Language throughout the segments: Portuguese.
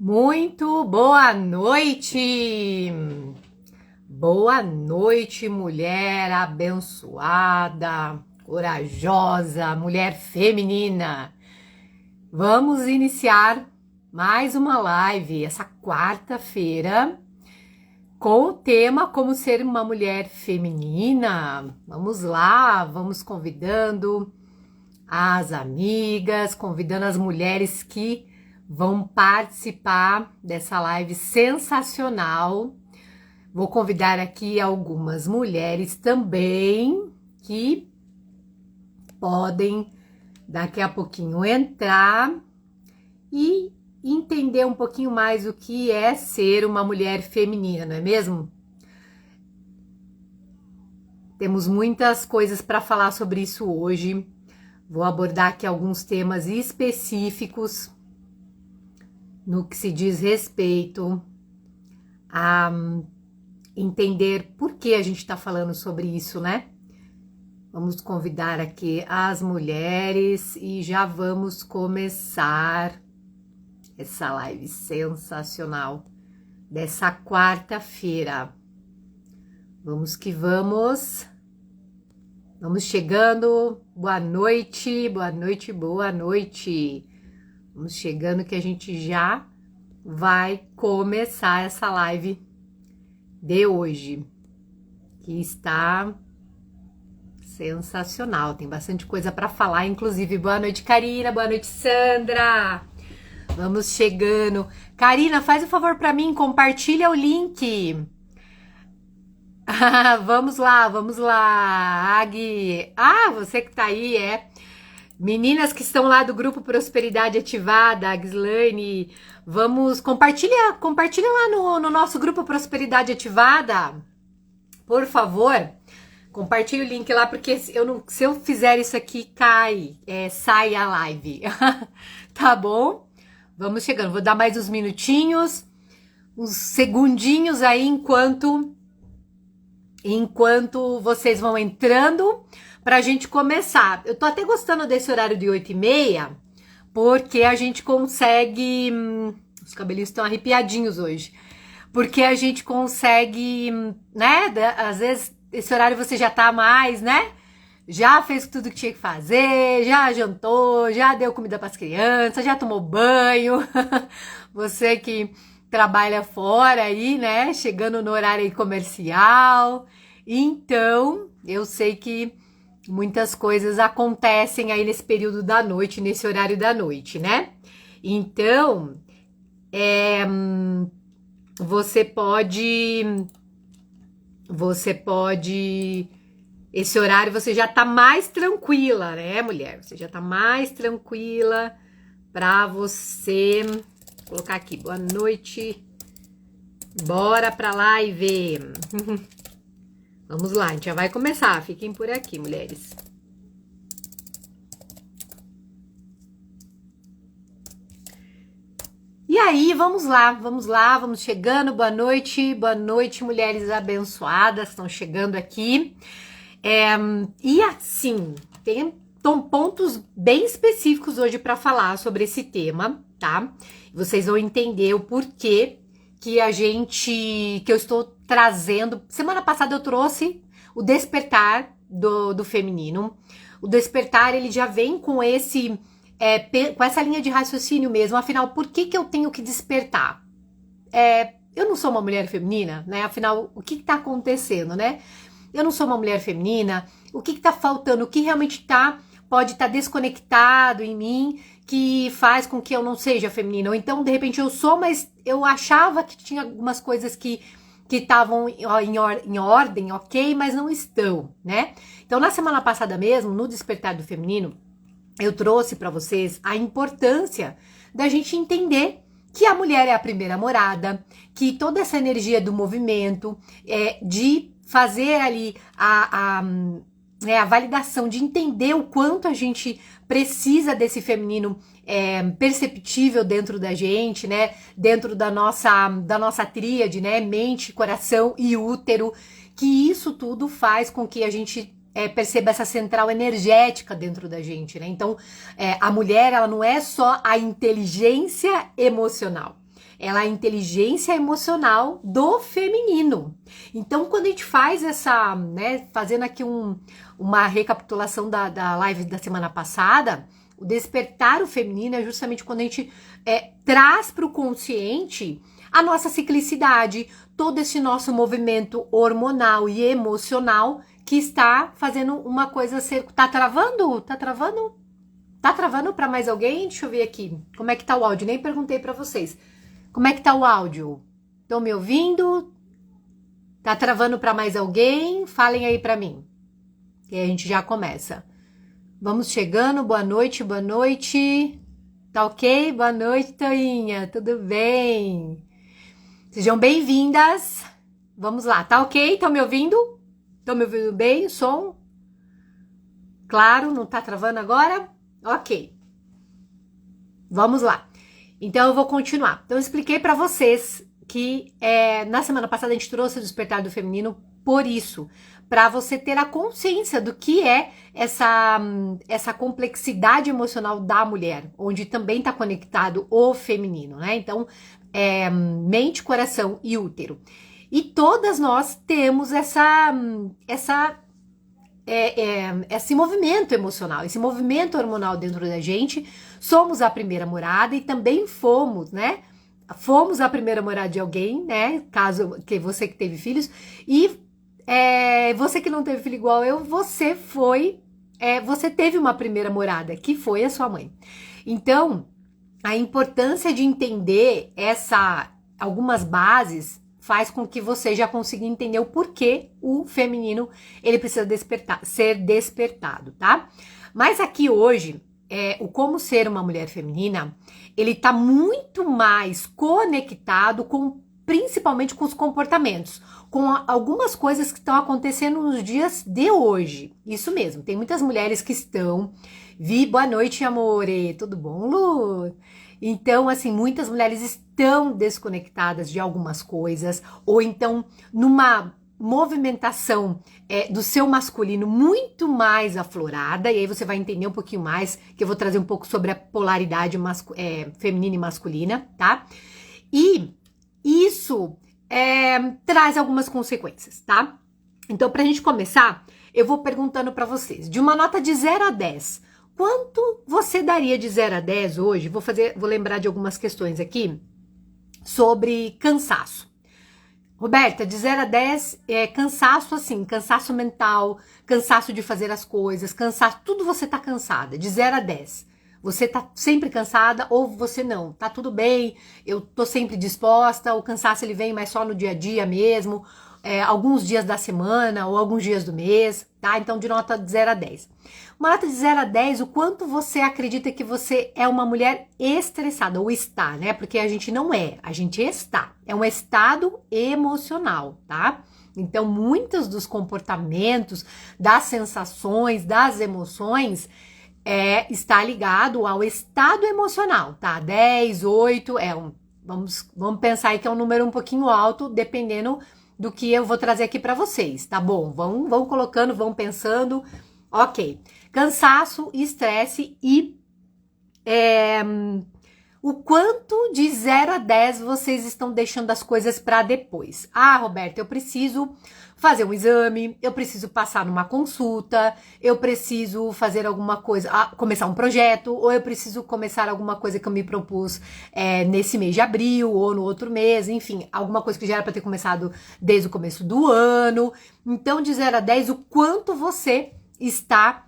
Muito boa noite! Boa noite, mulher abençoada, corajosa, mulher feminina. Vamos iniciar mais uma live essa quarta-feira com o tema como ser uma mulher feminina. Vamos lá, vamos convidando as amigas, convidando as mulheres que vão participar dessa live sensacional. Vou convidar aqui algumas mulheres também que podem daqui a pouquinho entrar e entender um pouquinho mais o que é ser uma mulher feminina, não é mesmo? Temos muitas coisas para falar sobre isso hoje. Vou abordar aqui alguns temas específicos no que se diz respeito a entender por que a gente está falando sobre isso, né? Vamos convidar aqui as mulheres e já vamos começar essa live sensacional dessa quarta-feira. Vamos que vamos. Vamos chegando. Boa noite, boa noite, boa noite. Vamos chegando que a gente já vai começar essa live de hoje, que está sensacional, tem bastante coisa para falar, inclusive. Boa noite, Karina, boa noite, Sandra. Vamos chegando. Karina, faz um favor para mim, compartilha o link. Vamos lá, Agui. Você que tá aí, Meninas que estão lá do grupo Prosperidade Ativada, a Gislaine, vamos, compartilha lá no nosso grupo Prosperidade Ativada, por favor, compartilha o link lá, porque se eu fizer isso aqui, sai a live, tá bom? Vamos chegando, vou dar mais uns minutinhos, uns segundinhos aí, enquanto vocês vão entrando, pra gente começar. Eu tô até gostando desse horário de 8h30, porque a gente consegue... os cabelinhos estão arrepiadinhos hoje. Porque a gente consegue, né? Às vezes, esse horário você já tá mais, né? Já fez tudo que tinha que fazer, já jantou, já deu comida pras crianças, já tomou banho. Você que trabalha fora aí, né? Chegando no horário comercial. Então, eu sei que muitas coisas acontecem aí nesse período da noite, nesse horário da noite, né? Então, você pode, esse horário você já tá mais tranquila, né, mulher? Você já tá mais tranquila pra você colocar aqui, boa noite, bora pra live. Vamos lá, a gente já vai começar. Fiquem por aqui, mulheres. E aí, vamos lá, vamos chegando. Boa noite, mulheres abençoadas, estão chegando aqui. E assim, tem pontos bem específicos hoje para falar sobre esse tema, tá? Vocês vão entender o porquê que eu estou trazendo. Semana passada eu trouxe o despertar do feminino. O despertar, ele já vem com com essa linha de raciocínio mesmo. Afinal, por que eu tenho que despertar? Eu não sou uma mulher feminina, né? Afinal, o que está acontecendo, né? Eu não sou uma mulher feminina. O que está faltando? O que realmente pode estar desconectado em mim, que faz com que eu não seja feminina? Ou então, de repente, eu sou, mas eu achava que tinha algumas coisas que estavam em ordem, ok, mas não estão, né? Então, na semana passada mesmo, no Despertar do Feminino, eu trouxe para vocês a importância da gente entender que a mulher é a primeira morada, que toda essa energia do movimento, de fazer ali a validação, de entender o quanto a gente precisa desse feminino perceptível dentro da gente, né? Dentro da nossa tríade, né? Mente, coração e útero, que isso tudo faz com que a gente perceba essa central energética dentro da gente, né? Então, a mulher, ela não é só a inteligência emocional. ela é a inteligência emocional do feminino. Então, quando a gente faz essa, né, fazendo aqui uma recapitulação da live da semana passada, o despertar o feminino é justamente quando a gente traz para o consciente a nossa ciclicidade, todo esse nosso movimento hormonal e emocional que está fazendo uma coisa ser... Tá travando? Tá travando? Tá travando para mais alguém? Deixa eu ver aqui. Como é que tá o áudio? Nem perguntei para vocês. Como é que tá o áudio? Estão me ouvindo? Tá travando para mais alguém? Falem aí para mim. E aí a gente já começa. Vamos chegando. Boa noite, boa noite. Tá ok? Boa noite, Toinha. Tudo bem? Sejam bem-vindas. Vamos lá. Tá ok? Estão me ouvindo? Estão me ouvindo bem? O som? Claro, não tá travando agora? Ok. Vamos lá. Então, eu vou continuar. Então, eu expliquei para vocês que na semana passada a gente trouxe o despertar do feminino por isso, para você ter a consciência do que é essa complexidade emocional da mulher, onde também está conectado o feminino, né? Então, mente, coração e útero. E todas nós temos esse movimento emocional, esse movimento hormonal dentro da gente. Somos a primeira morada e também fomos, né? Fomos a primeira morada de alguém, né? Caso que você que teve filhos. E você que não teve filho igual eu, você teve uma primeira morada, que foi a sua mãe. Então, a importância de entender algumas bases faz com que você já consiga entender o porquê o feminino ele precisa ser despertado, tá? Mas aqui hoje, o como ser uma mulher feminina, ele tá muito mais conectado principalmente com os comportamentos, com algumas coisas que estão acontecendo nos dias de hoje. Isso mesmo, tem muitas mulheres que estão... boa noite, amore, tudo bom, Lu? Então, assim, muitas mulheres estão desconectadas de algumas coisas, ou então numa movimentação do seu masculino muito mais aflorada, e aí você vai entender um pouquinho mais, que eu vou trazer um pouco sobre a polaridade feminina e masculina, tá? E isso traz algumas consequências, tá? Então, pra gente começar, eu vou perguntando pra vocês, de uma nota de 0 a 10, quanto você daria de 0 a 10 hoje? Vou lembrar de algumas questões aqui sobre cansaço. Roberta, de 0 a 10 cansaço assim, cansaço mental, cansaço de fazer as coisas, cansaço, tudo você tá cansada, de 0 a 10. Você tá sempre cansada ou você não? Tá tudo bem, eu tô sempre disposta, o cansaço ele vem, mas só no dia a dia mesmo, alguns dias da semana ou alguns dias do mês, tá? Então, de nota de 0 a 10. Uma nota de 0 a 10, o quanto você acredita que você é uma mulher estressada, ou está, né? Porque a gente não é, a gente está. É um estado emocional, tá? Então, muitos dos comportamentos, das sensações, das emoções, está ligado ao estado emocional, tá? 10, 8, vamos pensar aí que é um número um pouquinho alto, dependendo do que eu vou trazer aqui para vocês, tá bom? Vão colocando, vão pensando. Ok. Cansaço, estresse e o quanto de 0 a 10 vocês estão deixando as coisas para depois. Ah, Roberta, eu preciso fazer um exame, eu preciso passar numa consulta, eu preciso fazer alguma coisa, começar um projeto, ou eu preciso começar alguma coisa que eu me propus nesse mês de abril, ou no outro mês, enfim, alguma coisa que já era para ter começado desde o começo do ano. Então, de 0 a 10, o quanto você está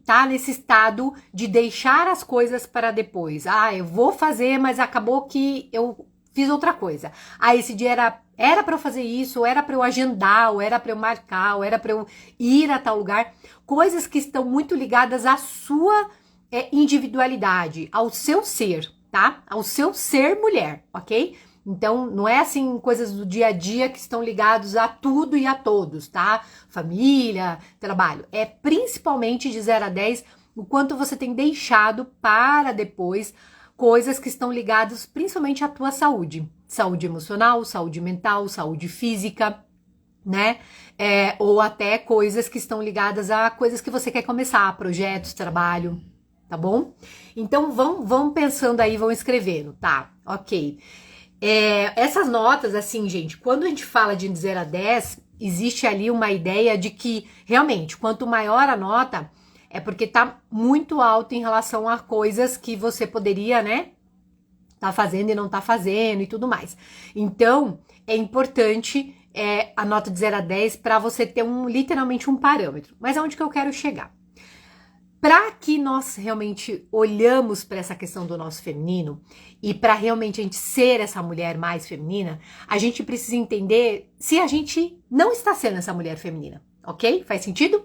tá nesse estado de deixar as coisas para depois. Ah, eu vou fazer, mas acabou que eu fiz outra coisa. Ah, esse dia era para eu fazer isso, ou era para eu agendar, ou era para eu marcar, ou era para eu ir a tal lugar. Coisas que estão muito ligadas à sua individualidade, ao seu ser, tá? Ao seu ser mulher, ok? Então, não é assim coisas do dia a dia que estão ligados a tudo e a todos, tá? Família, trabalho. É principalmente de 0 a 10 o quanto você tem deixado para depois coisas que estão ligadas principalmente à tua saúde. Saúde emocional, saúde mental, saúde física, né? Ou até coisas que estão ligadas a coisas que você quer começar, projetos, trabalho, tá bom? Então, vão pensando aí, vão escrevendo, tá? Ok. Essas notas, assim, gente, quando a gente fala de 0 a 10, existe ali uma ideia de que, realmente, quanto maior a nota, é porque tá muito alto em relação a coisas que você poderia, né, tá fazendo e não tá fazendo e tudo mais. Então, é importante a nota de 0 a 10 para você ter literalmente um parâmetro. Mas aonde que eu quero chegar? Para que nós realmente olhamos para essa questão do nosso feminino e para realmente a gente ser essa mulher mais feminina, a gente precisa entender se a gente não está sendo essa mulher feminina, ok? Faz sentido?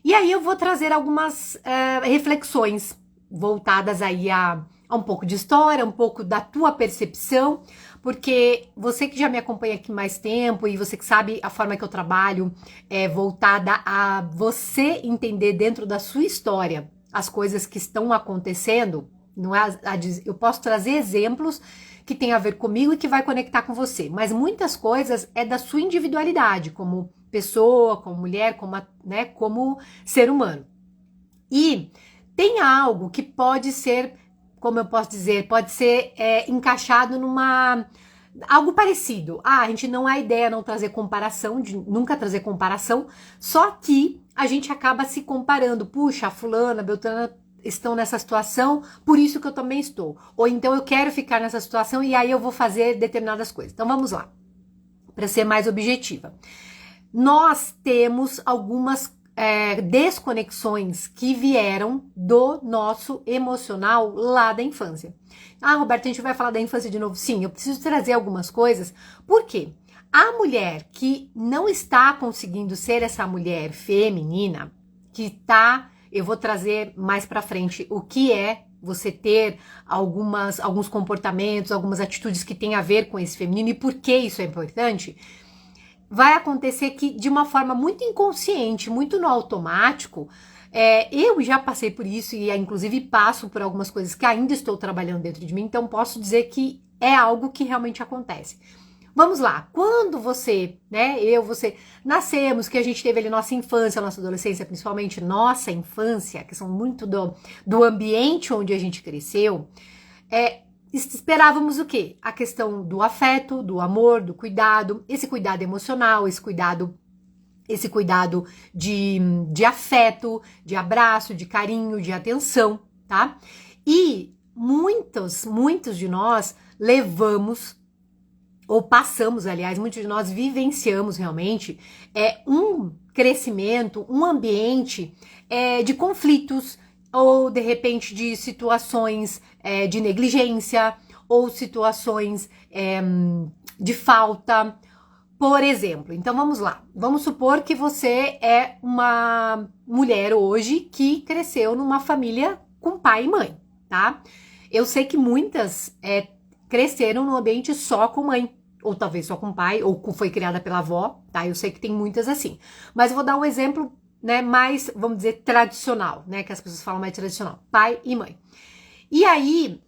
E aí eu vou trazer algumas reflexões voltadas aí a um pouco de história, um pouco da tua percepção, porque você que já me acompanha aqui mais tempo e você que sabe a forma que eu trabalho é voltada a você entender dentro da sua história as coisas que estão acontecendo, não é eu posso trazer exemplos que tem a ver comigo e que vai conectar com você, mas muitas coisas é da sua individualidade, como pessoa, como mulher, né, como ser humano. E tem algo que pode ser, como eu posso dizer, pode ser encaixado numa algo parecido. A gente não é a ideia não trazer comparação, de nunca trazer comparação, só que a gente acaba se comparando. Puxa, a fulana, a Beltrana estão nessa situação, por isso que eu também estou. Ou então eu quero ficar nessa situação e aí eu vou fazer determinadas coisas. Então vamos lá, para ser mais objetiva. Nós temos algumas desconexões que vieram do nosso emocional lá da infância. Ah, Roberto, a gente vai falar da infância de novo? Sim, eu preciso trazer algumas coisas. Por quê? A mulher que não está conseguindo ser essa mulher feminina, que tá, eu vou trazer mais pra frente o que é você ter alguns comportamentos, algumas atitudes que têm a ver com esse feminino e por que isso é importante, vai acontecer que de uma forma muito inconsciente, muito no automático, eu já passei por isso e inclusive passo por algumas coisas que ainda estou trabalhando dentro de mim, então posso dizer que é algo que realmente acontece. Vamos lá, quando você, né, você, nascemos, que a gente teve ali nossa infância, nossa adolescência, principalmente nossa infância, que são muito do ambiente onde a gente cresceu, esperávamos o quê? A questão do afeto, do amor, do cuidado, esse cuidado emocional, esse cuidado de afeto, de abraço, de carinho, de atenção, tá? E muitos de nós levamos ou passamos, aliás, muitos de nós vivenciamos realmente um crescimento, um ambiente de conflitos, ou de repente de situações de negligência, ou situações de falta, por exemplo. Então vamos lá, vamos supor que você é uma mulher hoje que cresceu numa família com pai e mãe, tá? Eu sei que muitas cresceram num ambiente só com mãe, ou talvez só com pai, ou foi criada pela avó, tá? Eu sei que tem muitas assim. Mas eu vou dar um exemplo, né, mais, vamos dizer, tradicional, né? Que as pessoas falam mais tradicional. Pai e mãe. E aí,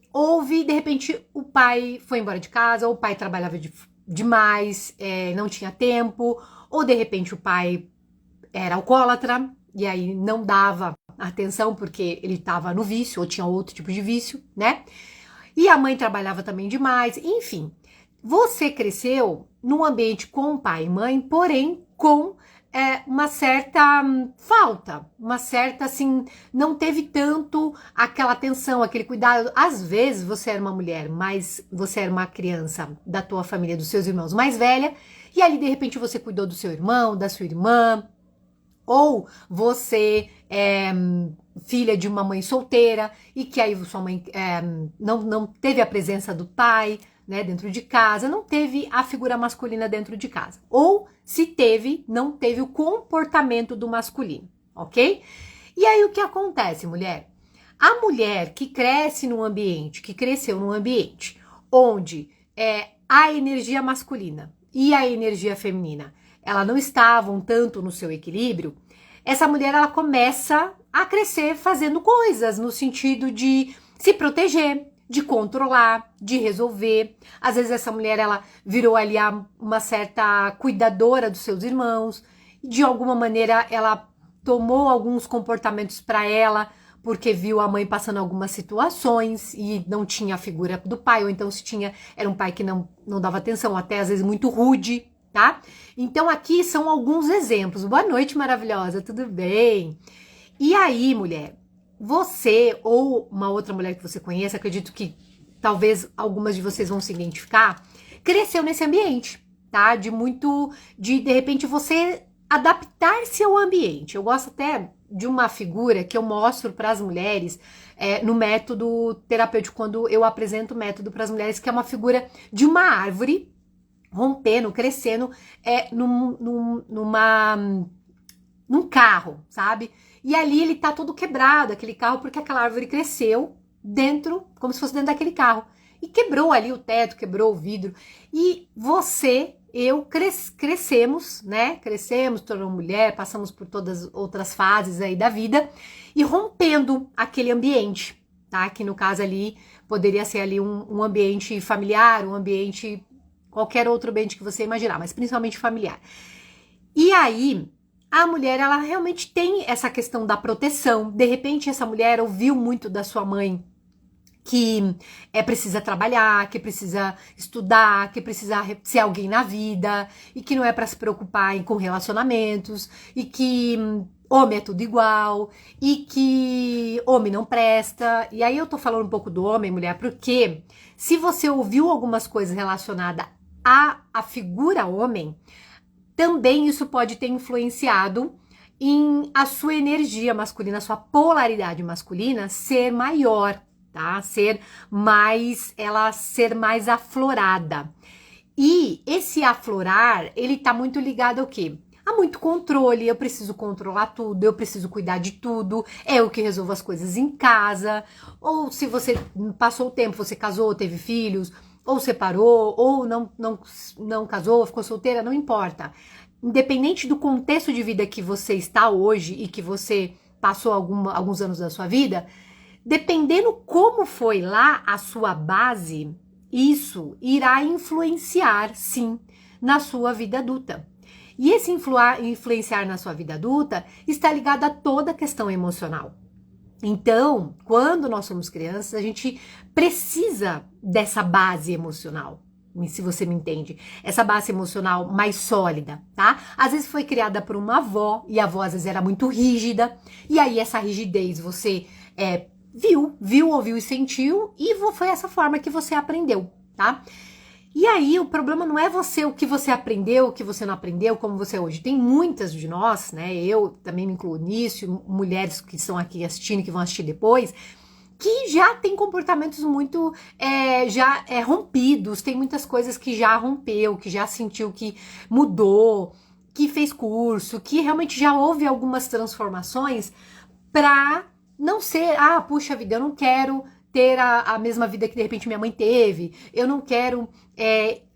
de repente, o pai foi embora de casa, ou o pai trabalhava demais, não tinha tempo, ou de repente o pai era alcoólatra, e aí não dava atenção porque ele estava no vício, ou tinha outro tipo de vício, né? E a mãe trabalhava também demais, enfim. Você cresceu num ambiente com pai e mãe, porém com uma certa falta, uma certa, assim, não teve tanto aquela atenção, aquele cuidado. Às vezes você era uma mulher, mas você era uma criança da tua família, dos seus irmãos mais velha, e ali de repente você cuidou do seu irmão, da sua irmã, ou você é filha de uma mãe solteira e que aí sua mãe não teve a presença do pai, né, dentro de casa, não teve a figura masculina dentro de casa. Ou, se teve, não teve o comportamento do masculino, ok? E aí o que acontece, mulher? A mulher que cresce num ambiente, que cresceu num ambiente onde a energia masculina e a energia feminina, ela não estavam tanto no seu equilíbrio, essa mulher ela começa a crescer fazendo coisas no sentido de se proteger, de controlar, de resolver. Às vezes essa mulher ela virou ali uma certa cuidadora dos seus irmãos, de alguma maneira ela tomou alguns comportamentos para ela, porque viu a mãe passando algumas situações e não tinha a figura do pai, ou então se tinha, era um pai que não dava atenção, até às vezes muito rude, tá? Então aqui são alguns exemplos. Boa noite, maravilhosa, tudo bem? E aí, mulher, você ou uma outra mulher que você conheça, acredito que talvez algumas de vocês vão se identificar, cresceu nesse ambiente, tá? De repente você adaptar-se ao ambiente. Eu gosto até de uma figura que eu mostro para as mulheres no método terapêutico, quando eu apresento o método para as mulheres, que é uma figura de uma árvore rompendo, crescendo num carro, sabe? E ali ele tá todo quebrado, aquele carro, porque aquela árvore cresceu dentro, como se fosse dentro daquele carro. E quebrou ali o teto, quebrou o vidro. E eu crescemos, né? Crescemos, tornamos mulher, passamos por todas as outras fases aí da vida e rompendo aquele ambiente, tá? Que no caso ali poderia ser ali um ambiente familiar, um ambiente, qualquer outro ambiente que você imaginar, mas principalmente familiar. E aí, a mulher, ela realmente tem essa questão da proteção. De repente, essa mulher ouviu muito da sua mãe que precisa trabalhar, que precisa estudar, que precisa ser alguém na vida, e que não é para se preocupar com relacionamentos, e que homem é tudo igual, e que homem não presta. E aí eu tô falando um pouco do homem, mulher, porque se você ouviu algumas coisas relacionadas à figura homem, também isso pode ter influenciado em a sua energia masculina, a sua polaridade masculina ser maior, tá? Ser mais aflorada. E esse aflorar, ele tá muito ligado ao quê? A muito controle, eu preciso controlar tudo, eu preciso cuidar de tudo, é eu que resolvo as coisas em casa, ou se você passou o tempo, você casou, teve filhos, ou separou, ou não casou, ficou solteira, não importa. Independente do contexto de vida que você está hoje e que você passou alguns anos da sua vida, dependendo como foi lá a sua base, isso irá influenciar, sim, na sua vida adulta. E esse influenciar na sua vida adulta está ligado a toda a questão emocional. Então, quando nós somos crianças, a gente precisa dessa base emocional, se você me entende. Essa base emocional mais sólida, tá? Às vezes foi criada por uma avó, e a avó às vezes era muito rígida, e aí essa rigidez você viu, ouviu e sentiu, e foi essa forma que você aprendeu, tá? E aí o problema não é o que você aprendeu, o que você não aprendeu, como você é hoje. Tem muitas de nós, né? Eu também me incluo nisso, mulheres que estão aqui assistindo, que vão assistir depois, que já tem comportamentos muito rompidos, tem muitas coisas que já rompeu, que já sentiu que mudou, que fez curso, que realmente já houve algumas transformações para não ser, puxa vida, eu não quero ter a mesma vida que de repente minha mãe teve, eu não quero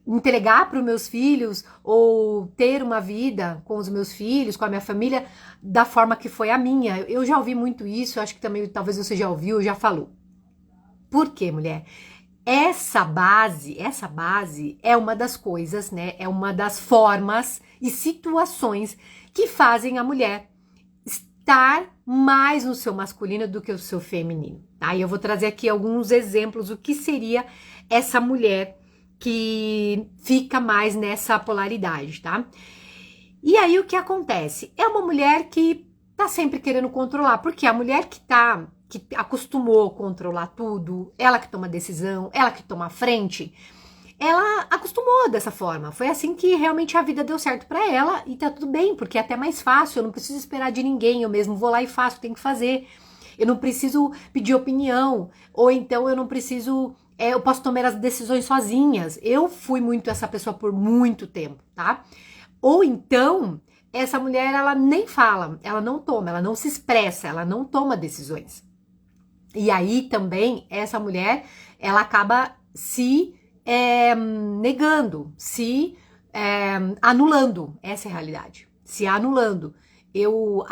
entregar para os meus filhos ou ter uma vida com os meus filhos, com a minha família, da forma que foi a minha. Eu já ouvi muito isso, acho que também talvez você já ouviu, já falou. Por quê, mulher? Essa base é uma das coisas, né? É uma das formas e situações que fazem a mulher estar mais no seu masculino do que o seu feminino, tá? E eu vou trazer aqui alguns exemplos do que seria essa mulher que fica mais nessa polaridade, tá? E aí o que acontece? É uma mulher que tá sempre querendo controlar, porque a mulher que acostumou a controlar tudo, ela que toma decisão, ela que toma a frente, ela acostumou dessa forma. Foi assim que realmente a vida deu certo pra ela e tá tudo bem, porque é até mais fácil, eu não preciso esperar de ninguém, eu mesmo vou lá e faço, tenho que fazer. Eu não preciso pedir opinião, ou então eu não preciso, eu posso tomar as decisões sozinhas. Eu fui muito essa pessoa por muito tempo, tá? Ou então, essa mulher, ela nem fala, ela não toma, ela não se expressa, ela não toma decisões. E aí também, essa mulher, ela acaba se negando, se anulando. Essa é a realidade, se anulando. Eu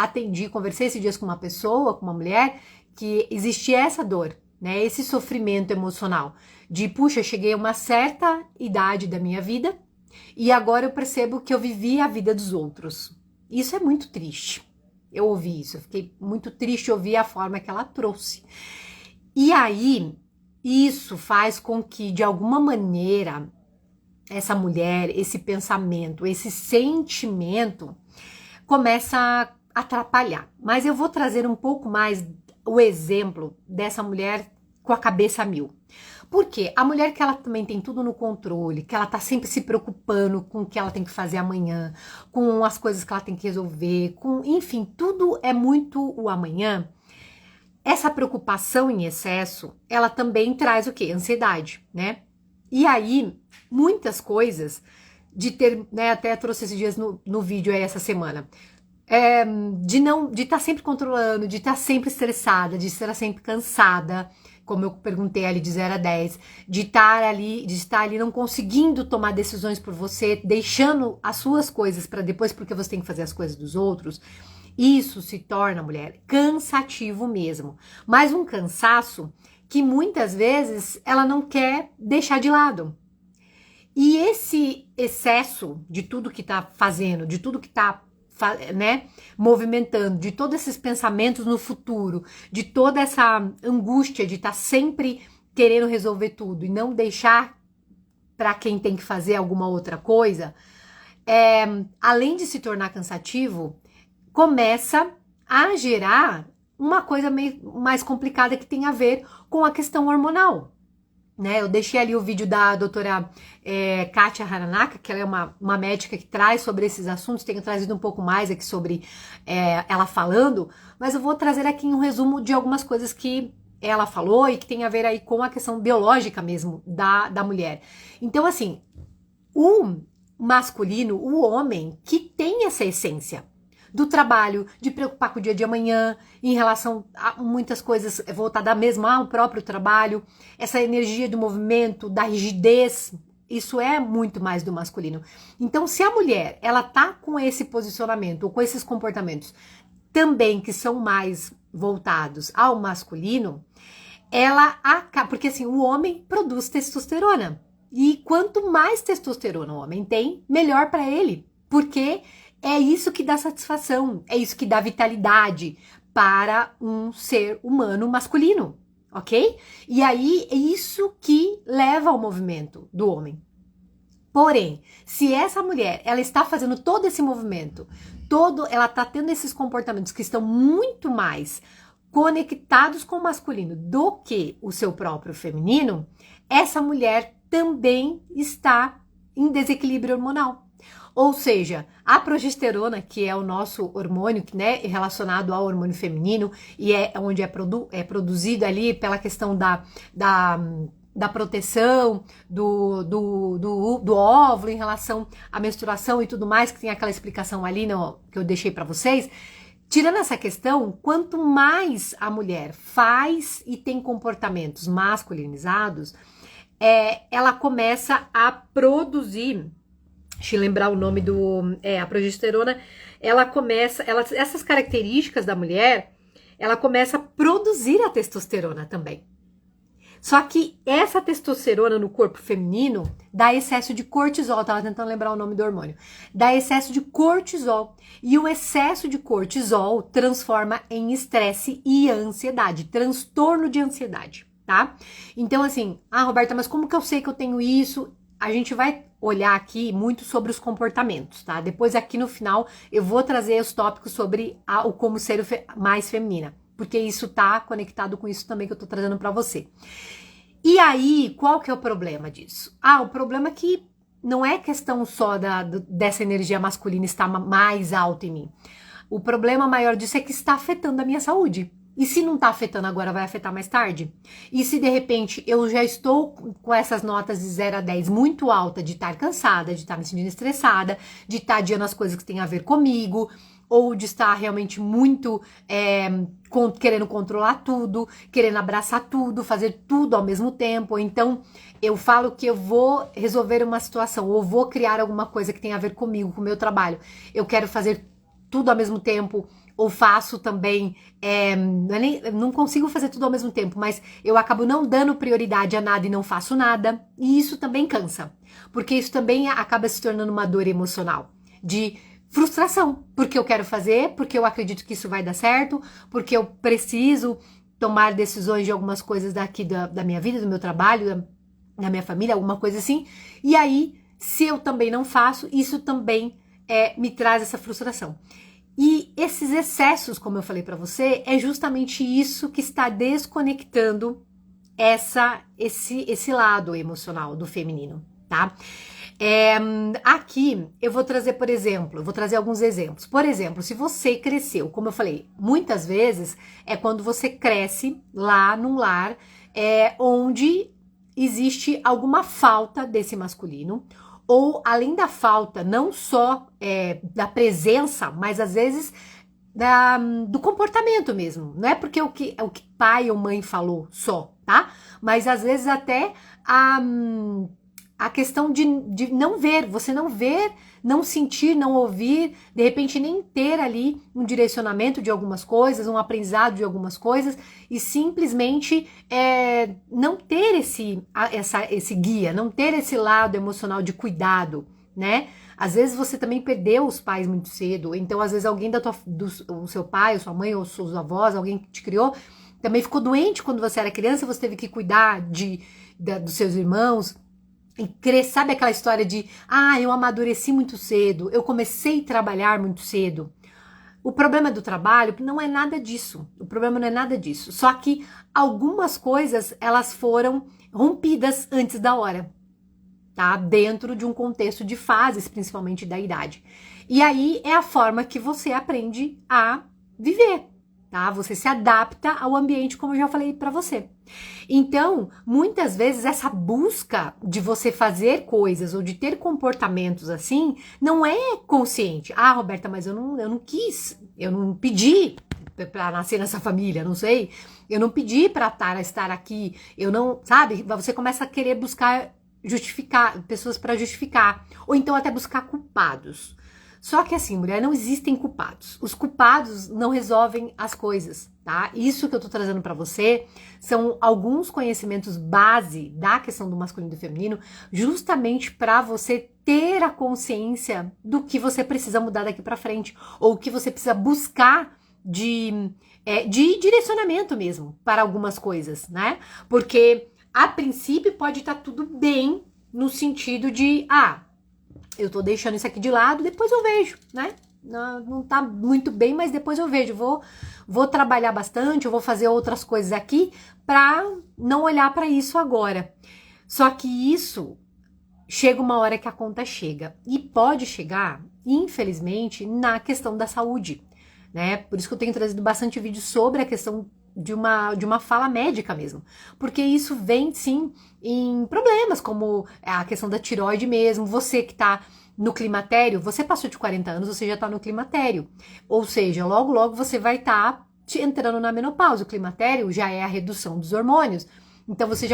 conversei esses dias com uma pessoa, com uma mulher, que existia essa dor, né? Esse sofrimento emocional de, puxa, cheguei a uma certa idade da minha vida e agora eu percebo que eu vivi a vida dos outros. Isso é muito triste. eu ouvi isso. Eu fiquei muito triste de ouvir a forma que ela trouxe. E aí, isso faz com que, de alguma maneira, essa mulher, esse pensamento, esse sentimento começa a atrapalhar. Mas eu vou trazer um pouco mais o exemplo dessa mulher com a cabeça a mil. Porque a mulher que ela também tem tudo no controle, que ela tá sempre se preocupando com o que ela tem que fazer amanhã, com as coisas que ela tem que resolver, com, enfim, tudo é muito o amanhã. Essa preocupação em excesso, ela também traz o quê? Ansiedade, né? E aí, muitas coisas de ter, né, até trouxe esses dias no vídeo aí essa semana, de estar sempre controlando, de estar sempre estressada, de estar sempre cansada, como eu perguntei ali de 0 a 10, de estar ali não conseguindo tomar decisões por você, deixando as suas coisas para depois porque você tem que fazer as coisas dos outros. Isso se torna, mulher, cansativo mesmo. Mas um cansaço que muitas vezes ela não quer deixar de lado. E esse excesso de tudo que tá fazendo, de tudo que tá, né, movimentando, de todos esses pensamentos no futuro, de toda essa angústia de estar sempre querendo resolver tudo e não deixar para quem tem que fazer alguma outra coisa, além de se tornar cansativo, começa a gerar uma coisa meio mais complicada que tem a ver com a questão hormonal. Né, eu deixei ali o vídeo da doutora Kátia Haranaka, que ela é uma médica que traz sobre esses assuntos, tenho trazido um pouco mais aqui sobre ela falando, mas eu vou trazer aqui um resumo de algumas coisas que ela falou e que tem a ver aí com a questão biológica mesmo da mulher. Então, assim, o masculino, o homem que tem essa essência do trabalho, de preocupar com o dia de amanhã, em relação a muitas coisas voltadas mesmo ao próprio trabalho, essa energia do movimento, da rigidez, isso é muito mais do masculino. Então, se a mulher, ela tá com esse posicionamento, ou com esses comportamentos, também que são mais voltados ao masculino, ela acaba, porque assim, o homem produz testosterona, e quanto mais testosterona o homem tem, melhor para ele, porque é isso que dá satisfação, é isso que dá vitalidade para um ser humano masculino, ok? E aí é isso que leva ao movimento do homem. Porém, se essa mulher, ela está fazendo todo esse movimento, ela está tendo esses comportamentos que estão muito mais conectados com o masculino do que o seu próprio feminino, essa mulher também está em desequilíbrio hormonal. Ou seja, a progesterona, que é o nosso hormônio, né, relacionado ao hormônio feminino, e é onde é produzido ali pela questão da proteção do óvulo em relação à menstruação e tudo mais, que tem aquela explicação ali que eu deixei para vocês. Tirando essa questão, quanto mais a mulher faz e tem comportamentos masculinizados, ela começa a produzir. Deixa eu lembrar o nome a progesterona, essas características da mulher, ela começa a produzir a testosterona também. Só que essa testosterona no corpo feminino dá excesso de cortisol, eu tava tentando lembrar o nome do hormônio, dá excesso de cortisol, e o excesso de cortisol transforma em estresse e ansiedade, transtorno de ansiedade, tá? Então assim, Roberta, mas como que eu sei que eu tenho isso? A gente vai olhar aqui muito sobre os comportamentos, tá? Depois aqui no final eu vou trazer os tópicos sobre o como ser mais feminina, porque isso tá conectado com isso também que eu tô trazendo pra você. E aí, qual que é o problema disso? O problema é que não é questão só dessa energia masculina estar mais alta em mim. O problema maior disso é que está afetando a minha saúde. E se não tá afetando agora, vai afetar mais tarde? E se de repente eu já estou com essas notas de 0 a 10 muito alta, de estar cansada, de estar me sentindo estressada, de estar adiando as coisas que têm a ver comigo, ou de estar realmente muito querendo controlar tudo, querendo abraçar tudo, fazer tudo ao mesmo tempo. Então eu falo que eu vou resolver uma situação, ou vou criar alguma coisa que tem a ver comigo, com o meu trabalho. Eu quero fazer tudo ao mesmo tempo, ou faço também, não consigo fazer tudo ao mesmo tempo, mas eu acabo não dando prioridade a nada e não faço nada, e isso também cansa, porque isso também acaba se tornando uma dor emocional, de frustração, porque eu quero fazer, porque eu acredito que isso vai dar certo, porque eu preciso tomar decisões de algumas coisas daqui da minha vida, do meu trabalho, da minha família, alguma coisa assim. E aí, se eu também não faço, isso também me traz essa frustração. E esses excessos, como eu falei para você, é justamente isso que está desconectando esse lado emocional do feminino, tá? Aqui eu vou trazer, por exemplo, eu vou trazer alguns exemplos. Por exemplo, se você cresceu, como eu falei, muitas vezes é quando você cresce lá num lar onde existe alguma falta desse masculino, ou além da falta, não só da presença, mas às vezes do comportamento mesmo. Não é porque o que pai ou mãe falou só, tá? Mas às vezes até a questão de não ver, você não ver, não sentir, não ouvir, de repente nem ter ali um direcionamento de algumas coisas, um aprendizado de algumas coisas, e simplesmente não ter esse guia, não ter esse lado emocional de cuidado, né? Às vezes você também perdeu os pais muito cedo, então às vezes alguém do seu pai, ou sua mãe, ou seus avós, alguém que te criou, também ficou doente quando você era criança, você teve que cuidar dos seus irmãos, e sabe aquela história de, eu amadureci muito cedo, eu comecei a trabalhar muito cedo. O problema do trabalho não é nada disso, o problema não é nada disso, só que algumas coisas, elas foram rompidas antes da hora, tá? Dentro de um contexto de fases, principalmente da idade. E aí é a forma que você aprende a viver, tá? Você se adapta ao ambiente, como eu já falei pra você. Então, muitas vezes essa busca de você fazer coisas ou de ter comportamentos assim, não é consciente. Roberta, mas eu não quis, eu não pedi para nascer nessa família, não sei. Eu não pedi para estar aqui, eu não, sabe? Você começa a querer buscar pessoas para justificar, ou então até buscar culpados. Só que assim, mulher, não existem culpados. Os culpados não resolvem as coisas, tá? Isso que eu tô trazendo pra você são alguns conhecimentos base da questão do masculino e do feminino, justamente pra você ter a consciência do que você precisa mudar daqui pra frente, ou o que você precisa buscar de direcionamento mesmo para algumas coisas, né? Porque a princípio pode estar tudo bem no sentido de, eu tô deixando isso aqui de lado, depois eu vejo, né? Não tá muito bem, mas depois eu vejo. Vou trabalhar bastante, eu vou fazer outras coisas aqui pra não olhar pra isso agora. Só que isso chega uma hora que a conta chega. E pode chegar, infelizmente, na questão da saúde, né? Por isso que eu tenho trazido bastante vídeo sobre a questão de uma fala médica mesmo, porque isso vem sim em problemas como a questão da tireoide mesmo. Você que tá no climatério, você passou de 40 anos, você já tá no climatério, ou seja, logo logo você vai estar entrando na menopausa. O climatério já é a redução dos hormônios, então você